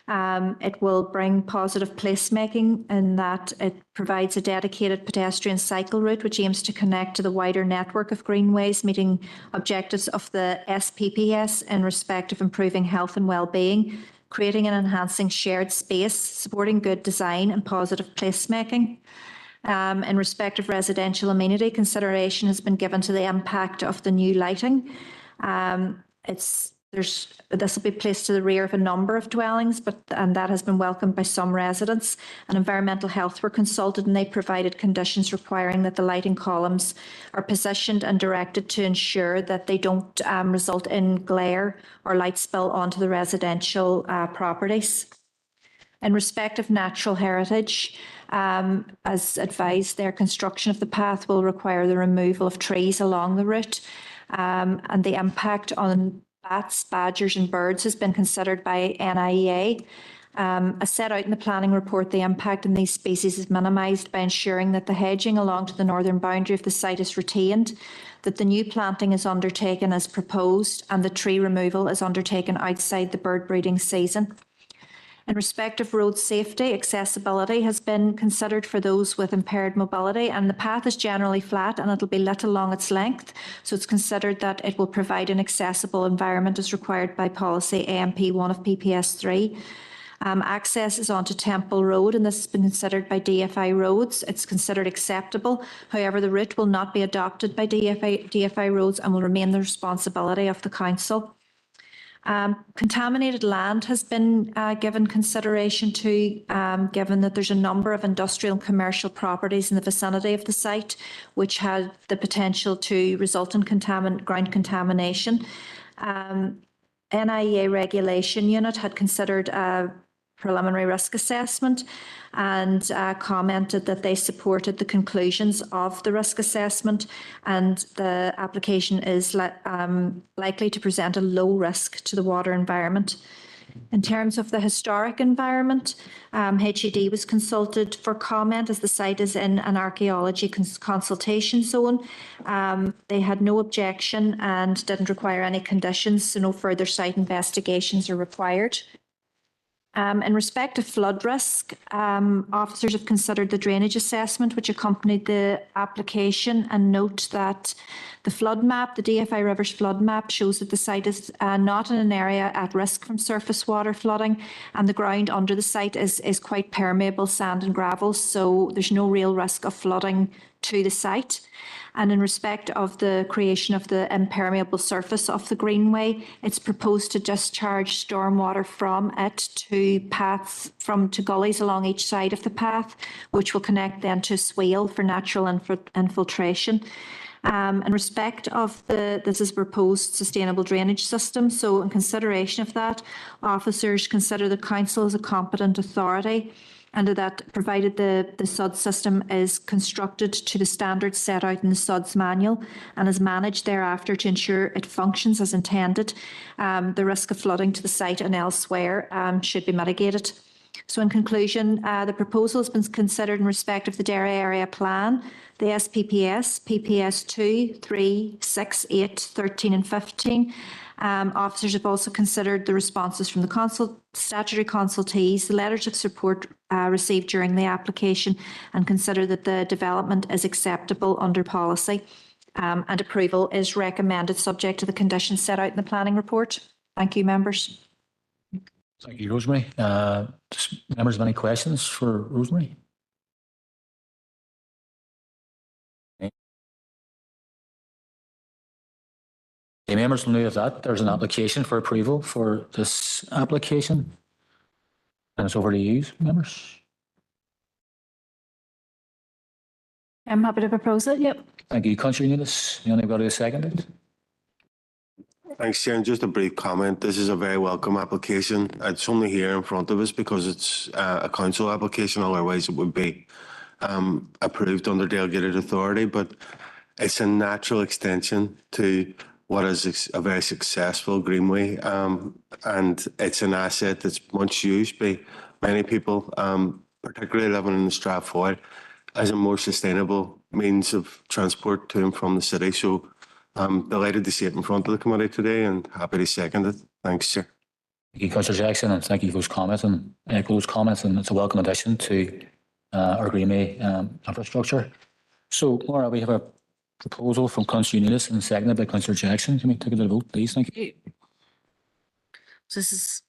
It will bring positive placemaking in that it provides a dedicated pedestrian cycle route which aims to connect to the wider network of greenways, meeting objectives of the SPPS in respect of improving health and well-being, creating and enhancing shared space, supporting good design and positive placemaking. In respect of residential amenity, consideration has been given to the impact of the new lighting. This will be placed to the rear of a number of dwellings, and that has been welcomed by some residents. And environmental health were consulted, and they provided conditions requiring that the lighting columns are positioned and directed to ensure that they don't result in glare or light spill onto the residential properties. In respect of natural heritage, as advised, their construction of the path will require the removal of trees along the route, and the impact on bats, badgers and birds has been considered by NIEA. As set out in the planning report, the impact on these species is minimised by ensuring that the hedging along to the northern boundary of the site is retained, that the new planting is undertaken as proposed, and the tree removal is undertaken outside the bird breeding season. In respect of road safety, accessibility has been considered for those with impaired mobility, and the path is generally flat and it'll be lit along its length. So it's considered that it will provide an accessible environment as required by policy AMP1 of PPS 3. Access is onto Temple Road, and this has been considered by DFI Roads. It's considered acceptable. However, the route will not be adopted by DFI Roads and will remain the responsibility of the council. Contaminated land has been given consideration to, given that there's a number of industrial and commercial properties in the vicinity of the site, which had the potential to result in ground contamination. NIA Regulation Unit had considered a preliminary risk assessment and commented that they supported the conclusions of the risk assessment, and the application is likely to present a low risk to the water environment. In terms of the historic environment, HED was consulted for comment as the site is in an archaeology consultation zone. They had no objection and didn't require any conditions, so no further site investigations are required. In respect of flood risk, officers have considered the drainage assessment which accompanied the application and note that the flood map, the DFI Rivers flood map, shows that the site is not in an area at risk from surface water flooding, and the ground under the site is quite permeable, sand and gravel, so there's no real risk of flooding to the site. And in respect of the creation of the impermeable surface of the greenway, it's proposed to discharge stormwater from it to paths to gullies along each side of the path, which will connect then to a swale for natural infiltration. In respect of this is proposed sustainable drainage system. So in consideration of that, officers consider the council as a competent authority, and that provided the SUD system is constructed to the standards set out in the SUD's manual and is managed thereafter to ensure it functions as intended, the risk of flooding to the site and elsewhere should be mitigated. So in conclusion, the proposal has been considered in respect of the Derry Area Plan, the SPPS, PPS 2, 3, 6, 8, 13 and 15. Officers have also considered the responses from the statutory consultees, the letters of support received during the application, and consider that the development is acceptable under policy, and approval is recommended subject to the conditions set out in the planning report. Thank you, members. Thank you, Rosemary. Does members have any questions for Rosemary? Okay, members will know of that. There's an application for approval for this application. And it's over to you, members. I'm happy to propose it, yep. Thank you, Councillor Eunice. Anybody to second it? Thanks, Chair. And just a brief comment. This is a very welcome application. It's only here in front of us because it's a council application. Otherwise, it would be approved under delegated authority. But it's a natural extension to what is a very successful greenway, and it's an asset that's much used by many people, particularly living in the Strathfoyle, as a more sustainable means of transport to and from the city. So I'm delighted to see it in front of the committee today and happy to second it. Thanks, Chair. Thank you, Councillor Jackson, and thank you for those comments and echo those comments. And it's a welcome addition to our greenway infrastructure. So, Maura, we have a proposal from Councillor Eunice and seconded by Councillor Jackson. Can we take it to the vote, please? Thank you. This is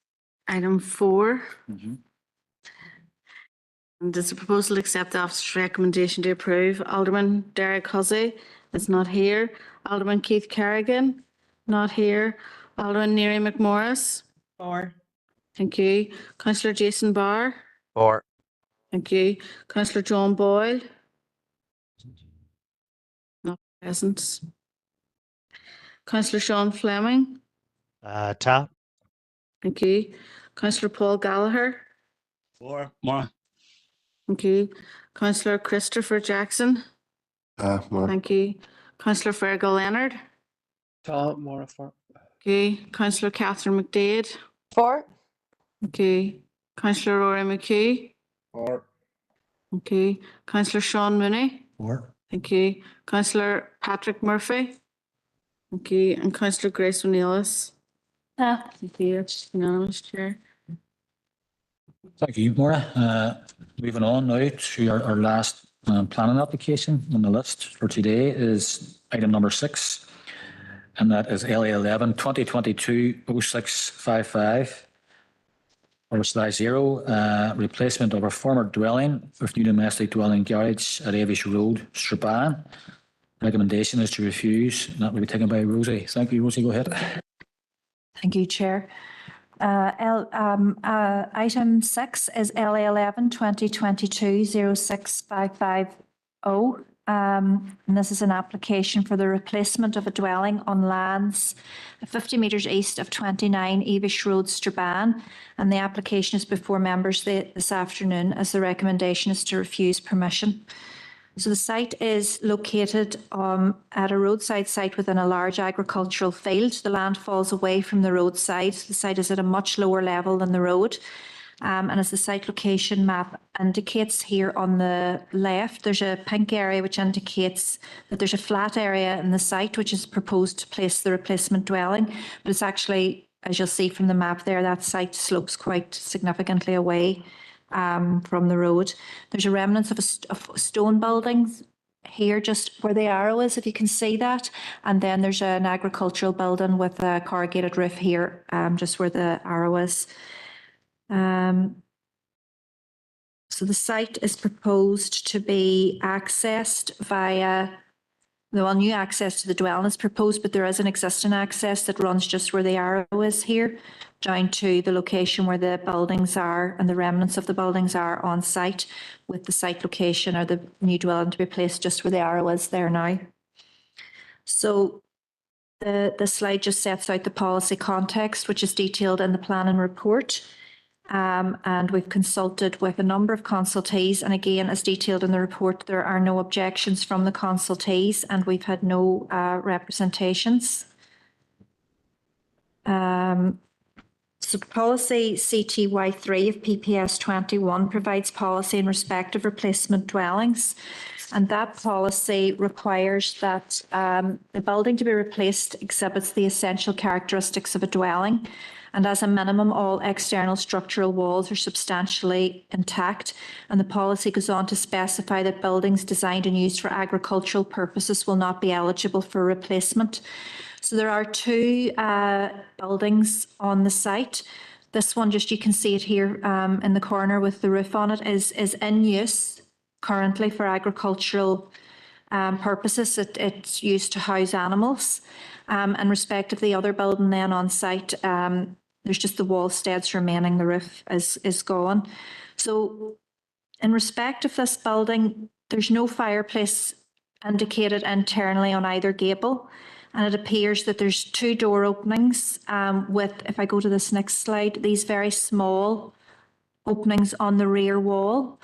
item 4. And it's a proposal to accept the officer's recommendation to approve. Alderman Derek Hussey is not here. Alderman Keith Carrigan, not here. Alderman Neary McMorris. 4. Thank you. Councillor Jason Barr. 4. Thank you. Councillor John Boyle. Not present. Councillor Sean Fleming. Ta. Thank you. Councillor Paul Gallagher. 4. Maura. Thank you. Councillor Christopher Jackson. Thank you. Councillor Fergal Leonard. Maura 4. Okay. Councillor Catherine McDade. 4. Okay. Councillor Rory McKee. Four. Okay. Councillor Sean Mooney. Four. Thank you. Councillor Patrick Murphy. Okay. And Councillor Grace O'Neillis. Thank you. That's unanimous, Chair. Thank you, Maura. Moving on now to our last planning application on the list for today is item number 6, and that is LA 11 2022-0655/0, replacement of a former dwelling with new domestic dwelling garage at Avish Road, Strabane. Recommendation is to refuse, and that will be taken by Rosie. Thank you, Rosie. Go ahead. Thank you, Chair. Item 6 is LA 11 2022-0655/0. And this is an application for the replacement of a dwelling on lands 50 metres east of 29 Avish Road, Strabane. And the application is before members this afternoon, as the recommendation is to refuse permission. So the site is located at a roadside site within a large agricultural field. The land falls away from the roadside. The site is at a much lower level than the road. And as the site location map indicates here on the left, there's a pink area which indicates that there's a flat area in the site which is proposed to place the replacement dwelling. But it's actually, as you'll see from the map there, that site slopes quite significantly away from the road. There's a remnants of stone buildings here just where the arrow is, if you can see that. And then there's an agricultural building with a corrugated roof here, just where the arrow is. So the site is proposed to be accessed via, new access to the dwelling is proposed, but there is an existing access that runs just where the arrow is here, down to the location where the buildings are and the remnants of the buildings are on site, with the site location or the new dwelling to be placed just where the arrow is there now. So the slide just sets out the policy context, which is detailed in the planning report. And we've consulted with a number of consultees, and again, as detailed in the report, there are no objections from the consultees, and we've had no representations. So policy CTY3 of PPS 21 provides policy in respect of replacement dwellings, and that policy requires that the building to be replaced exhibits the essential characteristics of a dwelling. And as a minimum, all external structural walls are substantially intact. And the policy goes on to specify that buildings designed and used for agricultural purposes will not be eligible for replacement. So there are two buildings on the site. This one, just you can see it here in the corner with the roof on it, is in use currently for agricultural purposes. It's used to house animals. In respect of the other building then on site, there's just the wall steads remaining, the roof is gone. So in respect of this building, there's no fireplace indicated internally on either gable. And it appears that there's two door openings with, if I go to this next slide, these very small openings on the rear wall.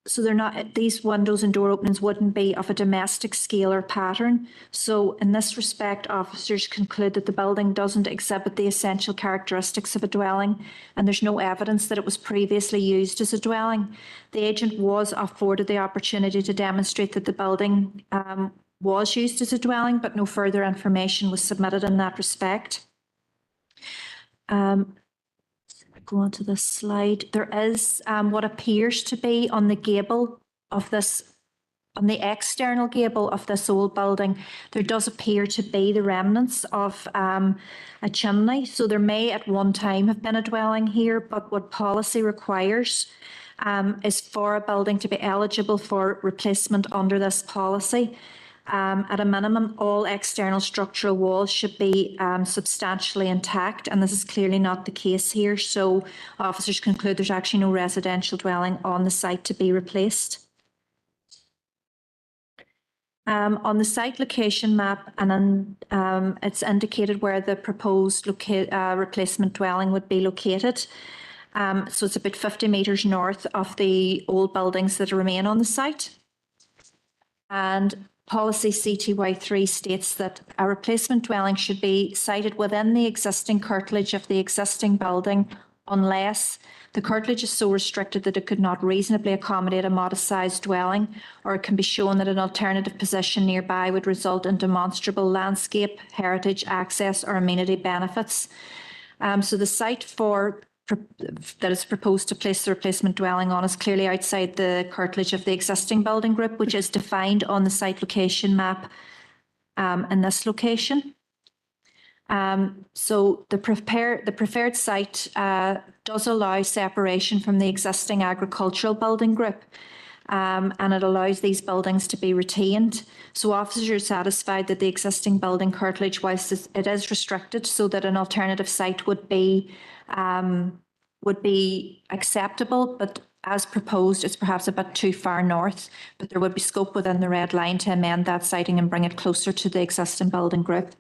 So they're not, these windows and door openings wouldn't be of a domestic scale or pattern. So in this respect, officers conclude that the building doesn't exhibit the essential characteristics of a dwelling, and there's no evidence that it was previously used as a dwelling. The agent was afforded the opportunity to demonstrate that the building was used as a dwelling, but no further information was submitted in that respect. Go on to this slide. There is what appears to be on the gable of this, on the external gable of this old building, there does appear to be the remnants of a chimney. So there may at one time have been a dwelling here, but what policy requires is for a building to be eligible for replacement under this policy. At a minimum, all external structural walls should be substantially intact, and this is clearly not the case here. So officers conclude there's actually no residential dwelling on the site to be replaced. On the site location map, and it's indicated where the proposed replacement dwelling would be located. So it's about 50 metres north of the old buildings that remain on the site. And policy CTY3 states that a replacement dwelling should be sited within the existing curtilage of the existing building unless the curtilage is so restricted that it could not reasonably accommodate a modest-sized dwelling, or it can be shown that an alternative position nearby would result in demonstrable landscape, heritage, access, or amenity benefits. So the site that is proposed to place the replacement dwelling on is clearly outside the curtilage of the existing building group, which is defined on the site location map in this location. So the preferred site does allow separation from the existing agricultural building group, and it allows these buildings to be retained. So officers are satisfied that the existing building curtilage, whilst it is restricted, so that an alternative site would be acceptable, but as proposed, it's perhaps a bit too far north, but there would be scope within the red line to amend that siting and bring it closer to the existing building group.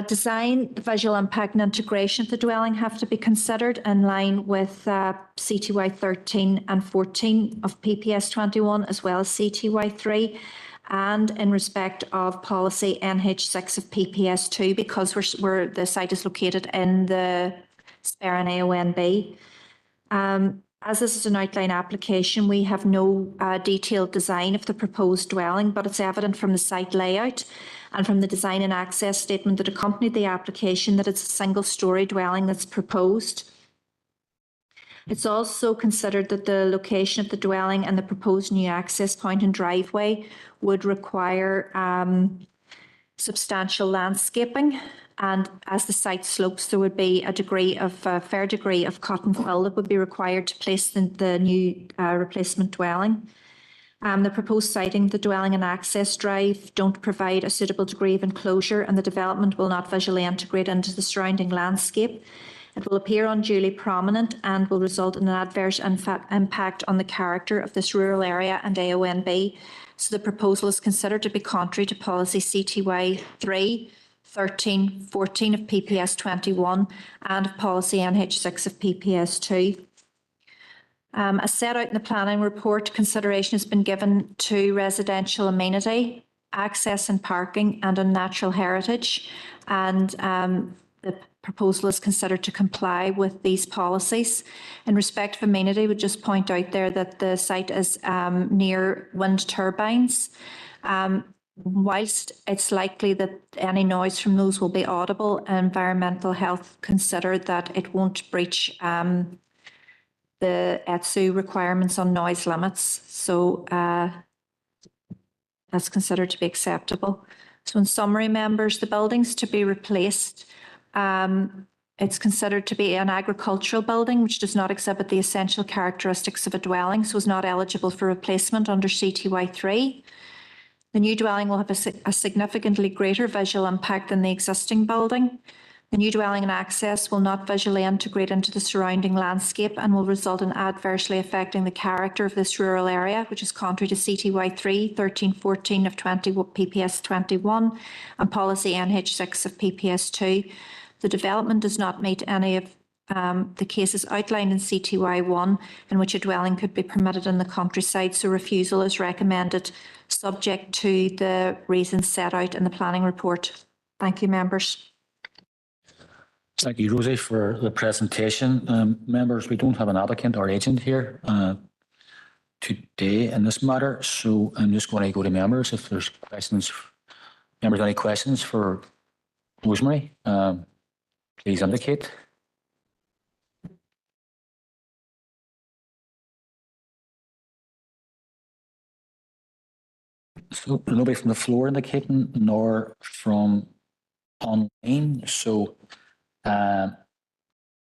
Design, the visual impact and integration of the dwelling have to be considered in line with CTY 13 and 14 of PPS 21, as well as CTY 3, and in respect of policy NH6 of PPS 2, because the site is located in the Sperrin AONB. As this is an outline application, we have no detailed design of the proposed dwelling, but it's evident from the site layout and from the design and access statement that accompanied the application that it's a single-storey dwelling that's proposed. It's also considered that the location of the dwelling and the proposed new access point and driveway would require substantial landscaping. And as the site slopes, there would be a fair degree of cotton fill that would be required to place the new replacement dwelling. The proposed siting, the dwelling and access drive don't provide a suitable degree of enclosure, and the development will not visually integrate into the surrounding landscape. It will appear unduly prominent and will result in an adverse impact on the character of this rural area and AONB. So the proposal is considered to be contrary to policy CTY 3, 13, 14 of PPS 21 and of policy NH6 of PPS 2. As set out in the planning report, consideration has been given to residential amenity, access and parking, and on natural heritage. And the proposal is considered to comply with these policies. In respect of amenity, we just point out there that the site is near wind turbines. Whilst it's likely that any noise from those will be audible, environmental health considered that it won't breach the ETSU requirements on noise limits. So that's considered to be acceptable. So in summary, members, the buildings to be replaced, it's considered to be an agricultural building which does not exhibit the essential characteristics of a dwelling, so is not eligible for replacement under CTY 3. The new dwelling will have a significantly greater visual impact than the existing building. The new dwelling and access will not visually integrate into the surrounding landscape and will result in adversely affecting the character of this rural area, which is contrary to CTY 3, 13, 14 of PPS 21 and policy NH6 of PPS 2. The development does not meet any of the cases outlined in CTY 1 in which a dwelling could be permitted in the countryside, so refusal is recommended subject to the reasons set out in the planning report. Thank you, members. Thank you, Rosie, for the presentation. Members, we don't have an applicant or agent here today in this matter, so I'm just going to go to members. If there's questions, members, any questions for Rosemary, please indicate. So nobody from the floor indicating, nor from online. So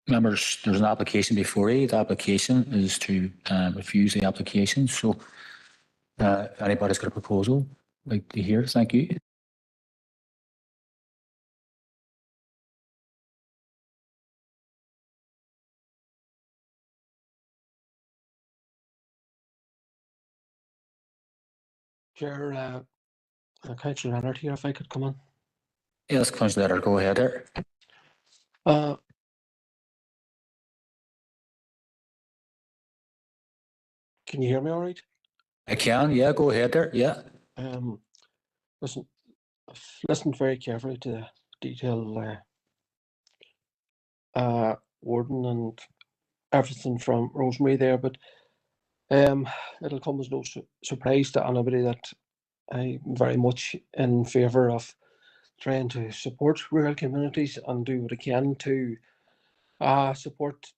members, there's an application before you. The application is to refuse the application. So if anybody's got a proposal, I'd like to hear. Thank you. Chair, Councillor Leonard here, if I could come in. Yes, Councillor Leonard, go ahead there. Can you hear me all right? I can, yeah, go ahead there, yeah. Listen, I've listened very carefully to the detailed warden and everything from Rosemary there, but it'll come as no surprise to anybody that I'm very much in favour of trying to support rural communities and do what I can to support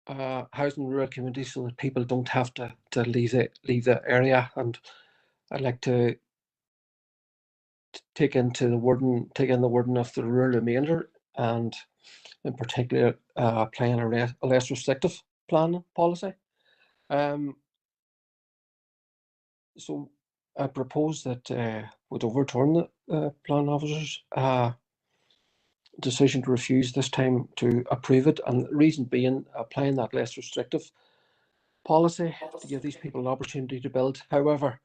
housing in rural communities so that people don't have to leave the area. And I'd like to take in the wording of the rural remainder, and in particular applying a less restrictive planning policy. So I propose that would overturn the plan officer's decision to refuse this time to approve it, and the reason being applying that less restrictive policy to give these people an opportunity to build. However,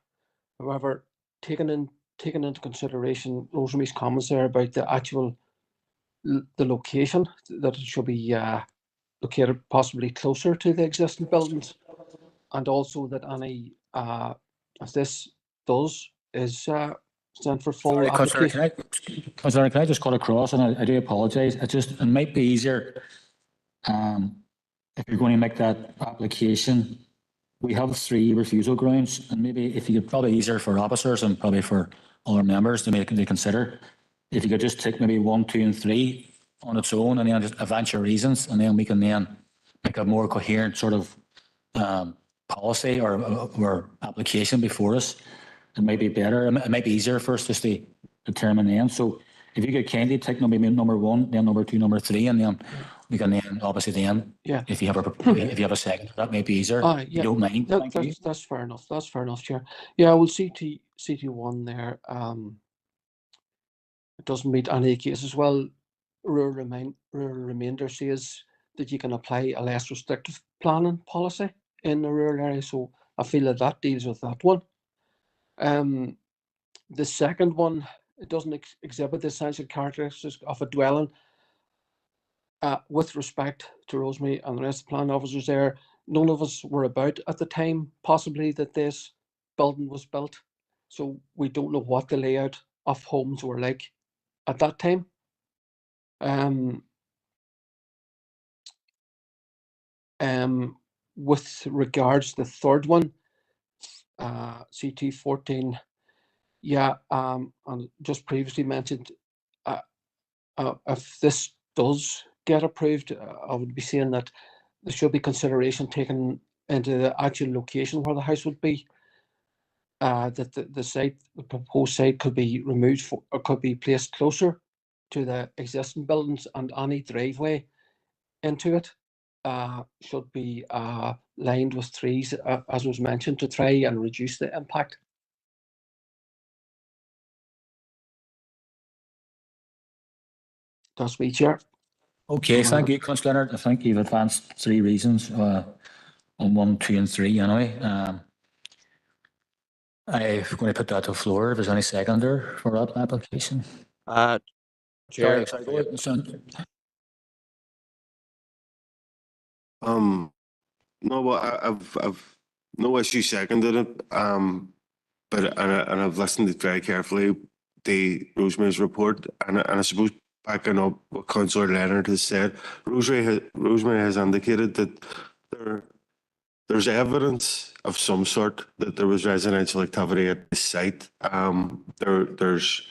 taking into consideration Rosemary's comments there about the actual the location, that it should be located possibly closer to the existing buildings, and also that any if this does is stand for full Sorry, Councillor, application. can I just cut across, and I do apologise. It might be easier if you're going to make that application. We have 3 refusal grounds, and maybe if you could, probably easier for officers and probably for other members to consider, if you could just take maybe 1, 2, and 3 on its own, and then just advance your reasons, and then we can then make a more coherent sort of policy or application before us. It might be better. It might be easier for us just to determine then. So if you could kindly take maybe number 1, then number 2, number 3, and then we can then obviously then, if you have a second, that may be easier. If you don't mind. That's fair enough. That's fair enough, Chair. Yeah, well, CT1 there. It doesn't meet any cases. Well, rural remainder says that you can apply a less restrictive planning policy in the rural area. So I feel that deals with that one. The second one, it doesn't exhibit the essential characteristics of a dwelling. With respect to Rosemary and the rest of the plan officers there, none of us were about at the time, possibly, that this building was built. So we don't know what the layout of homes were like at that time. With regards to the third one, CT14, and just previously mentioned, if this does get approved, I would be saying that there should be consideration taken into the actual location where the house would be. That the proposed site could be removed or could be placed closer to the existing buildings, and any driveway into it should be lined with trees, as was mentioned, to try and reduce the impact. That's me, Chair. Okay, thank you, Councillor Leonard. I think you've advanced 3 reasons on 1, 2, and 3 anyway. I'm going to put that to the floor. If there's any seconder for that application. Chair. Sorry, go ahead, son. No, well, I've no issue seconded it. But I've listened very carefully to Rosemary's report, and I suppose backing up what Councillor Leonard has said, Rosemary has indicated that there's evidence of some sort that there was residential activity at the site. There's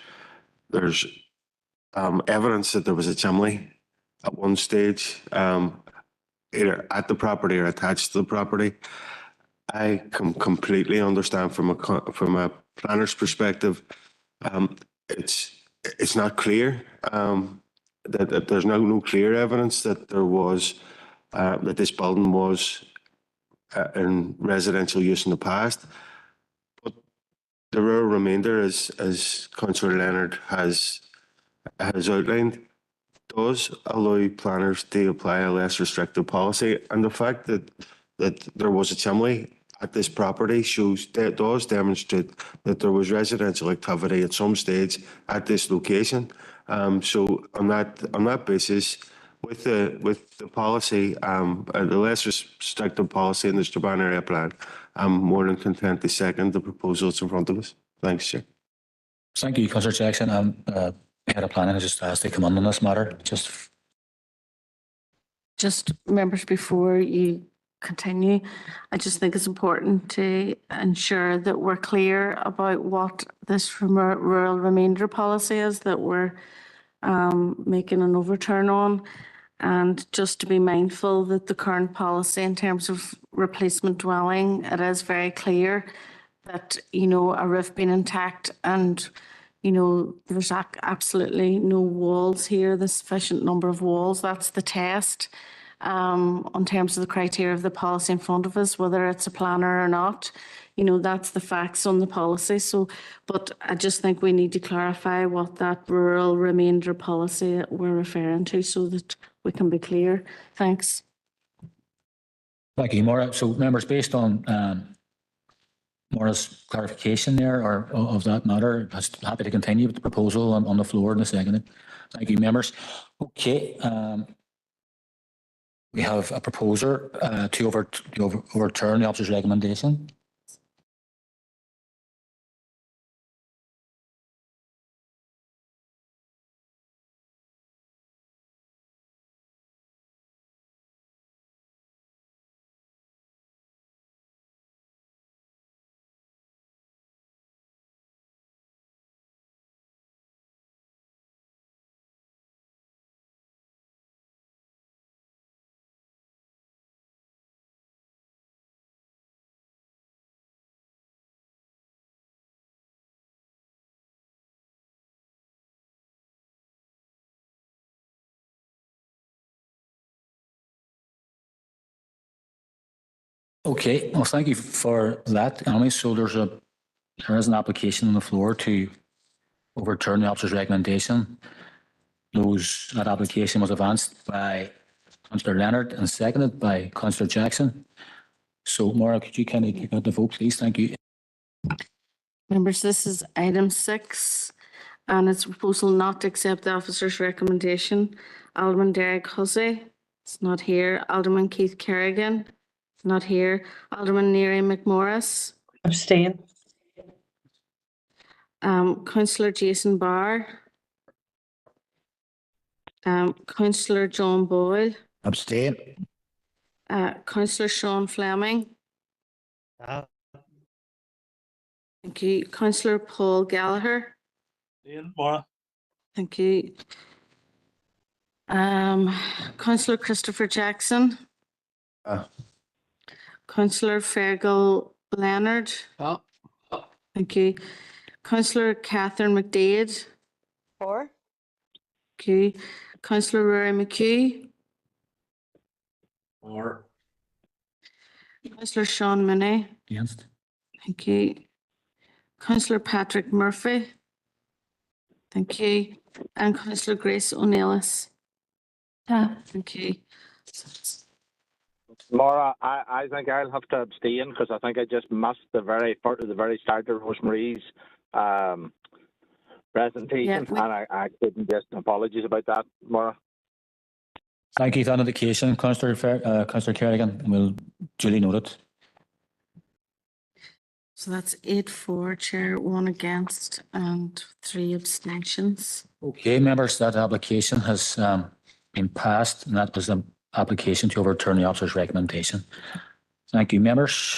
evidence that there was a chimney at one stage, either at the property or attached to the property. I can completely understand from a planner's perspective. It's not clear that there's no clear evidence that there was that this building was in residential use in the past. But the rural remainder, as Councillor Leonard has outlined, does allow planners to apply a less restrictive policy, and the fact that there was a chimney at this property does demonstrate that there was residential activity at some stage at this location. So on that basis, with the policy, the less restrictive policy in the Strabane area plan, I'm more than content to second the proposal that's in front of us. Thanks, Chair. Thank you, Councillor Jackson. Head of Planning has just asked to come on this matter. Just just members, before you continue, I just think it's important to ensure that we're clear about what this rural remainder policy is that we're making an overturn on, and just to be mindful that the current policy in terms of replacement dwelling, it is very clear that, you know, a roof being intact and, you know, there's absolutely no walls here, the sufficient number of walls, that's the test. On terms of the criteria of the policy in front of us, whether it's a planner or not, you know, that's the facts on the policy. So, but I just think we need to clarify what that rural remainder policy we're referring to so that we can be clear. Thanks. Thank you, Maura. So members, based on Maura's clarification there or of that matter, happy to continue with the proposal on the floor in a second. Thank you, members. Okay. We have a proposer to overturn the officer's recommendation. Okay, well, thank you for that, Emily. So there is an application on the floor to overturn the officer's recommendation. That application was advanced by Councillor Leonard and seconded by Councillor Jackson. So Maura, could you kindly take out the vote, please? Thank you. Members, this is item 6 and it's a proposal not to accept the officer's recommendation. Alderman Derek Hussey is not here. Alderman Keith Kerrigan, not here. Alderman Neary McMorris. Abstain. Councillor Jason Barr. Councillor John Boyle. Abstain. Councillor Sean Fleming. Thank you. Councillor Paul Gallagher. Thank you. Councillor Christopher Jackson. Councillor Fergal Leonard. Thank you. Councillor Catherine McDade. 4. Thank you. Councillor Rory McHugh. 4. Councillor Sean Minnie. Against. Thank you. Councillor Patrick Murphy. Thank you. And Councillor Grace O'Neillis. Thank you. Laura, I think I'll have to abstain because I think I just missed the very start of Rosemary's presentation, and I couldn't just apologies about that, Laura. Thank you for that indication, Councillor Kerrigan. We'll duly note it. So that's 8 for, Chair, 1 against and 3 abstentions. Okay, members, that application has been passed, and that was an application to overturn the officer's recommendation. Thank you, members.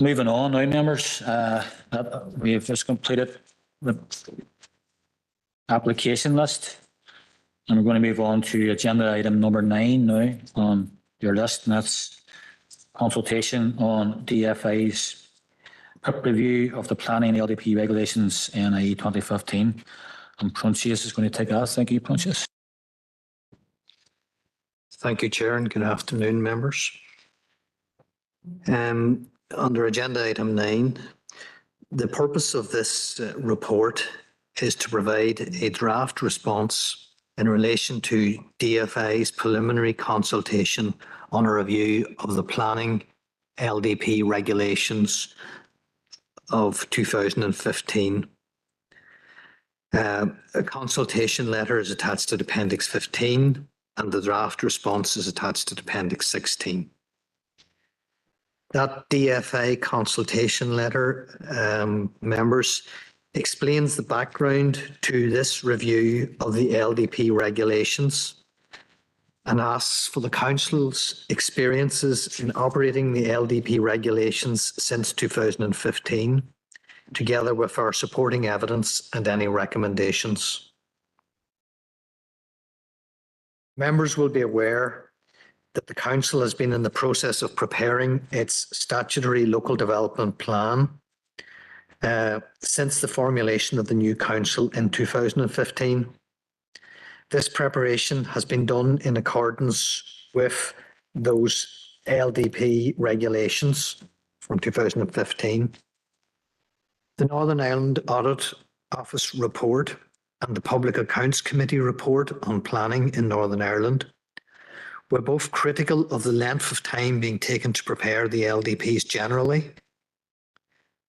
Moving on now, members, we have just completed the application list, and we're going to move on to agenda item number 9 now on your list, and that's consultation on DFI's review of the planning LDP regulations NIE 2015. And Proncius is going to take that. Thank you, Proncius. Thank you, Chair, and good afternoon, members. Under agenda item 9, the purpose of this report is to provide a draft response in relation to DFI's preliminary consultation on a review of the planning LDP regulations of 2015. A consultation letter is attached to Appendix 15, and the draft response is attached to Appendix 16. That DFI consultation letter, members, explains the background to this review of the LDP regulations and asks for the council's experiences in operating the LDP regulations since 2015, together with our supporting evidence and any recommendations. Members will be aware that the council has been in the process of preparing its statutory local development plan since the formulation of the new council in 2015. This preparation has been done in accordance with those LDP regulations from 2015. The Northern Ireland Audit Office report and the Public Accounts Committee report on planning in Northern Ireland were both critical of the length of time being taken to prepare the LDPs generally,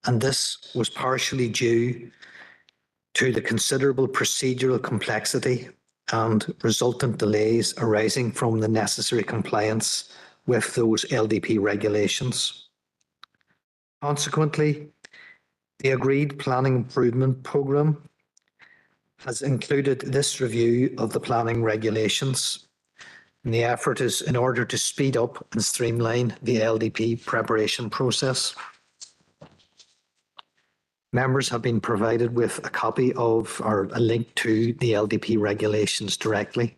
and this was partially due to the considerable procedural complexity and resultant delays arising from the necessary compliance with those LDP regulations. Consequently, the agreed planning improvement programme has included this review of the planning regulations, and the effort is in order to speed up and streamline the LDP preparation process. Members have been provided with a copy of or a link to the LDP regulations directly.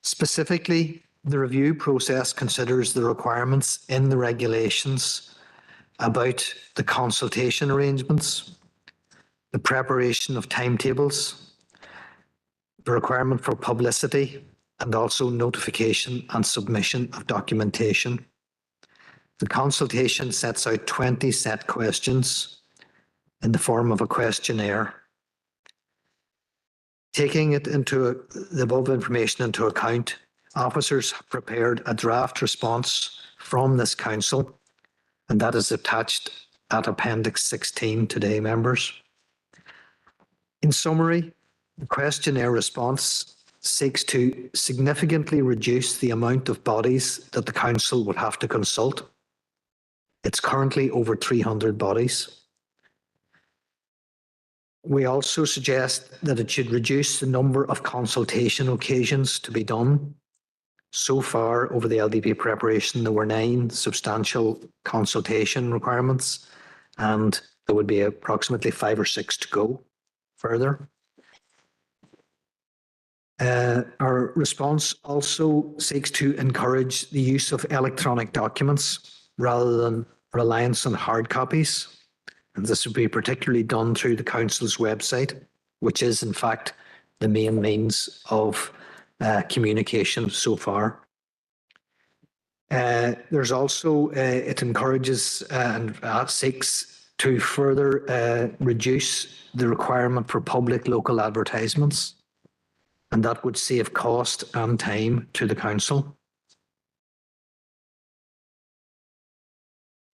Specifically, the review process considers the requirements in the regulations about the consultation arrangements, the preparation of timetables, the requirement for publicity, and also notification and submission of documentation. The consultation sets out 20 set questions in the form of a questionnaire. Taking it into the above information into account, officers have prepared a draft response from this council, and that is attached at Appendix 16 today, members. In summary, the questionnaire response seeks to significantly reduce the amount of bodies that the council would have to consult. It's currently over 300 bodies. We also suggest that it should reduce the number of consultation occasions to be done. So far, over the LDP preparation, there were 9 substantial consultation requirements, and there would be approximately 5 or 6 to go further. Our response also seeks to encourage the use of electronic documents rather than reliance on hard copies. And this would be particularly done through the council's website, which is in fact the main means of communication so far. There's also, it encourages and seeks to further reduce the requirement for public local advertisements, and that would save cost and time to the council.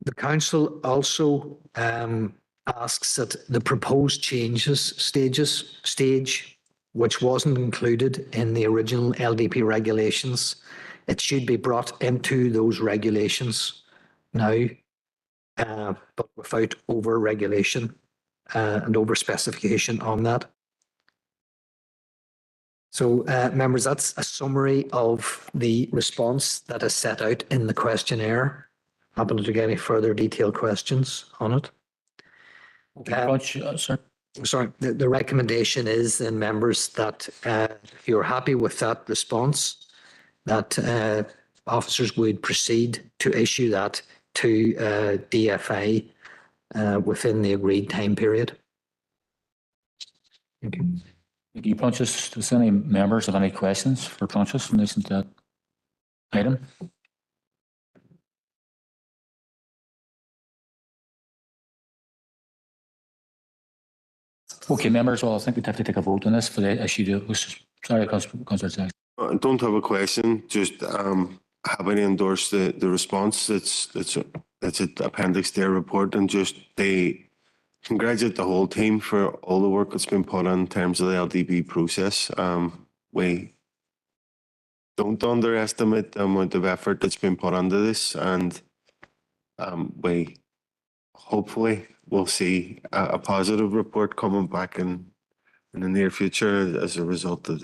The council also asks that the proposed changes stage, which wasn't included in the original LDP regulations, it should be brought into those regulations now, but without over-regulation and over-specification on that. So, members, that's a summary of the response that is set out in the questionnaire. Happen to get any further detailed questions on it? Sorry, the recommendation is then, members, that if you're happy with that response, that officers would proceed to issue that to DFA within the agreed time period. Thank you. Thank you, Pontius. Does any members have any questions for Pontius in relation to that item? Okay, members, well, I think we'd have to take a vote on this for the issue. Sorry, Councillor Jackson. I don't have a question, just happy to endorse the response. It's an appendix to their report, and just they congratulate the whole team for all the work that's been put in terms of the LDP process. We don't underestimate the amount of effort that's been put into this, and we hopefully will see a positive report coming back in the near future as a result of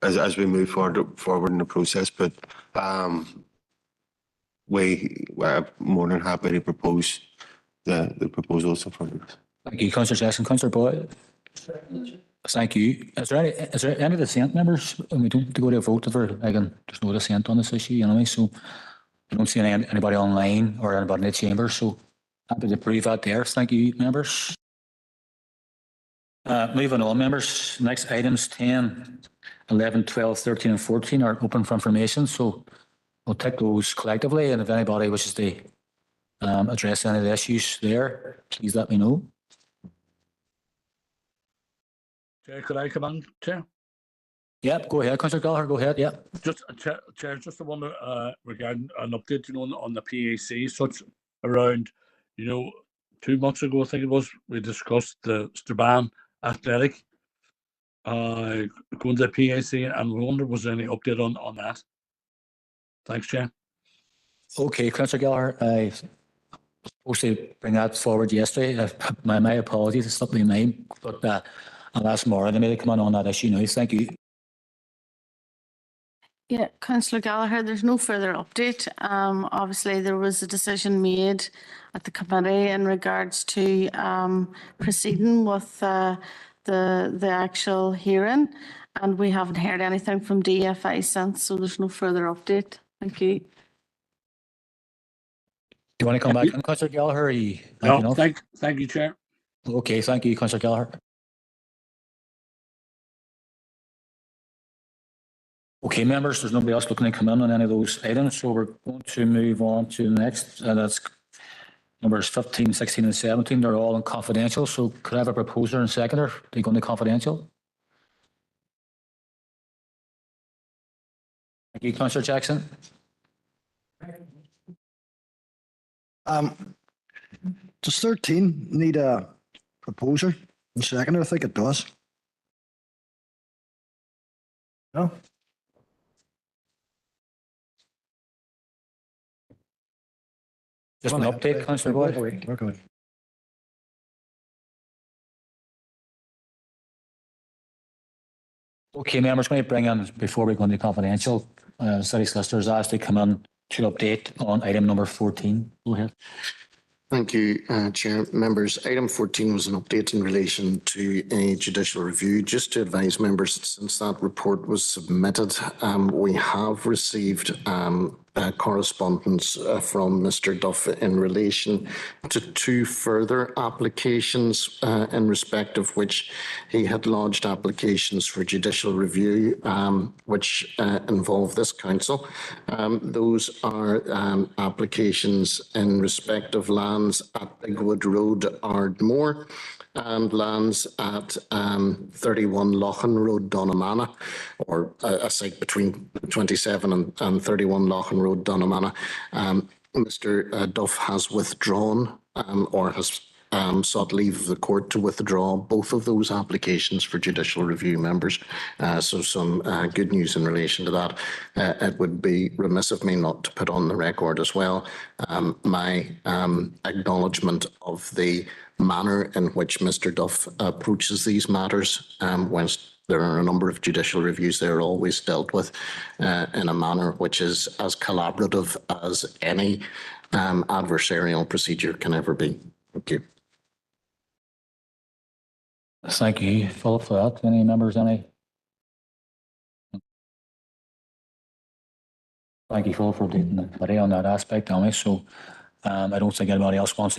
as we move forward in the process. But we're more than happy to propose the proposals in front of us. Thank you, Councillor Jackson. Councillor Boyd. Thank you. Is there any dissent, members? And we don't have to go to a vote if there's no dissent on this issue, anyway. So I don't see anybody online or anybody in the chamber. So happy to approve that there. Thank you, members. Moving on, members. Next items 10, 11, 12, 13 and 14 are open for information. So we'll take those collectively. And if anybody wishes to address any of the issues there, please let me know. Chair, could I come on, Chair? Yep, go ahead, Councillor Gallagher, go ahead, yep. Just, Chair, just a wonder regarding an update, on the PAC, such around, 2 months ago, I think it was, we discussed the Strabane Athletic going to the PAC, and we wonder, was there any update on that? Thanks, Chair. Okay, Councillor Gallagher, I was supposed to bring that forward yesterday. My apologies, it's slipped my mind, but I'll ask Maura to maybe come on that issue now. Thank you. Yeah, Councillor Gallagher, there's no further update. Obviously, there was a decision made at the committee in regards to proceeding with the actual hearing, and we haven't heard anything from DFI since, so there's no further update. Thank you. Do you want to come back on, Councillor Gallagher? No, thank you, Chair. Okay, thank you, Councillor Gallagher. Okay, members, there's nobody else looking to come in on any of those items, so we're going to move on to the next, and that's numbers 15, 16 and 17. They're all in confidential, so could I have a proposer and seconder to go into confidential? Thank you, Councillor Jackson. Does 13 need a proposer and seconder? I think it does. No? Just an update, Councillor Boyd. Okay. Okay, members, going to bring in, before we go into confidential, city solicitors asked to come in to update on item number 14. Go ahead. Thank you, Chair. Members, item 14 was an update in relation to a judicial review. Just to advise members, since that report was submitted, we have received correspondence from Mr. Duff in relation to 2 further applications in respect of which he had lodged applications for judicial review, which involve this council. Those are applications in respect of lands at Bigwood Road, Ardmore, and lands at 31 Lochan Road, Donamana, or a site between 27 and 31 Lochan Road, Donamana. Mr. Duff has withdrawn or has sought leave of the court to withdraw both of those applications for judicial review, members. So some good news in relation to that. It would be remiss of me not to put on the record as well my acknowledgement of the manner in which Mr. Duff approaches these matters. Whilst there are a number of judicial reviews, they're always dealt with in a manner which is as collaborative as any adversarial procedure can ever be. Thank you. Thank you, Philip, for that. Any members, any? Thank you, Philip, for updating the committee on that aspect, anyway. So I don't think anybody else wants to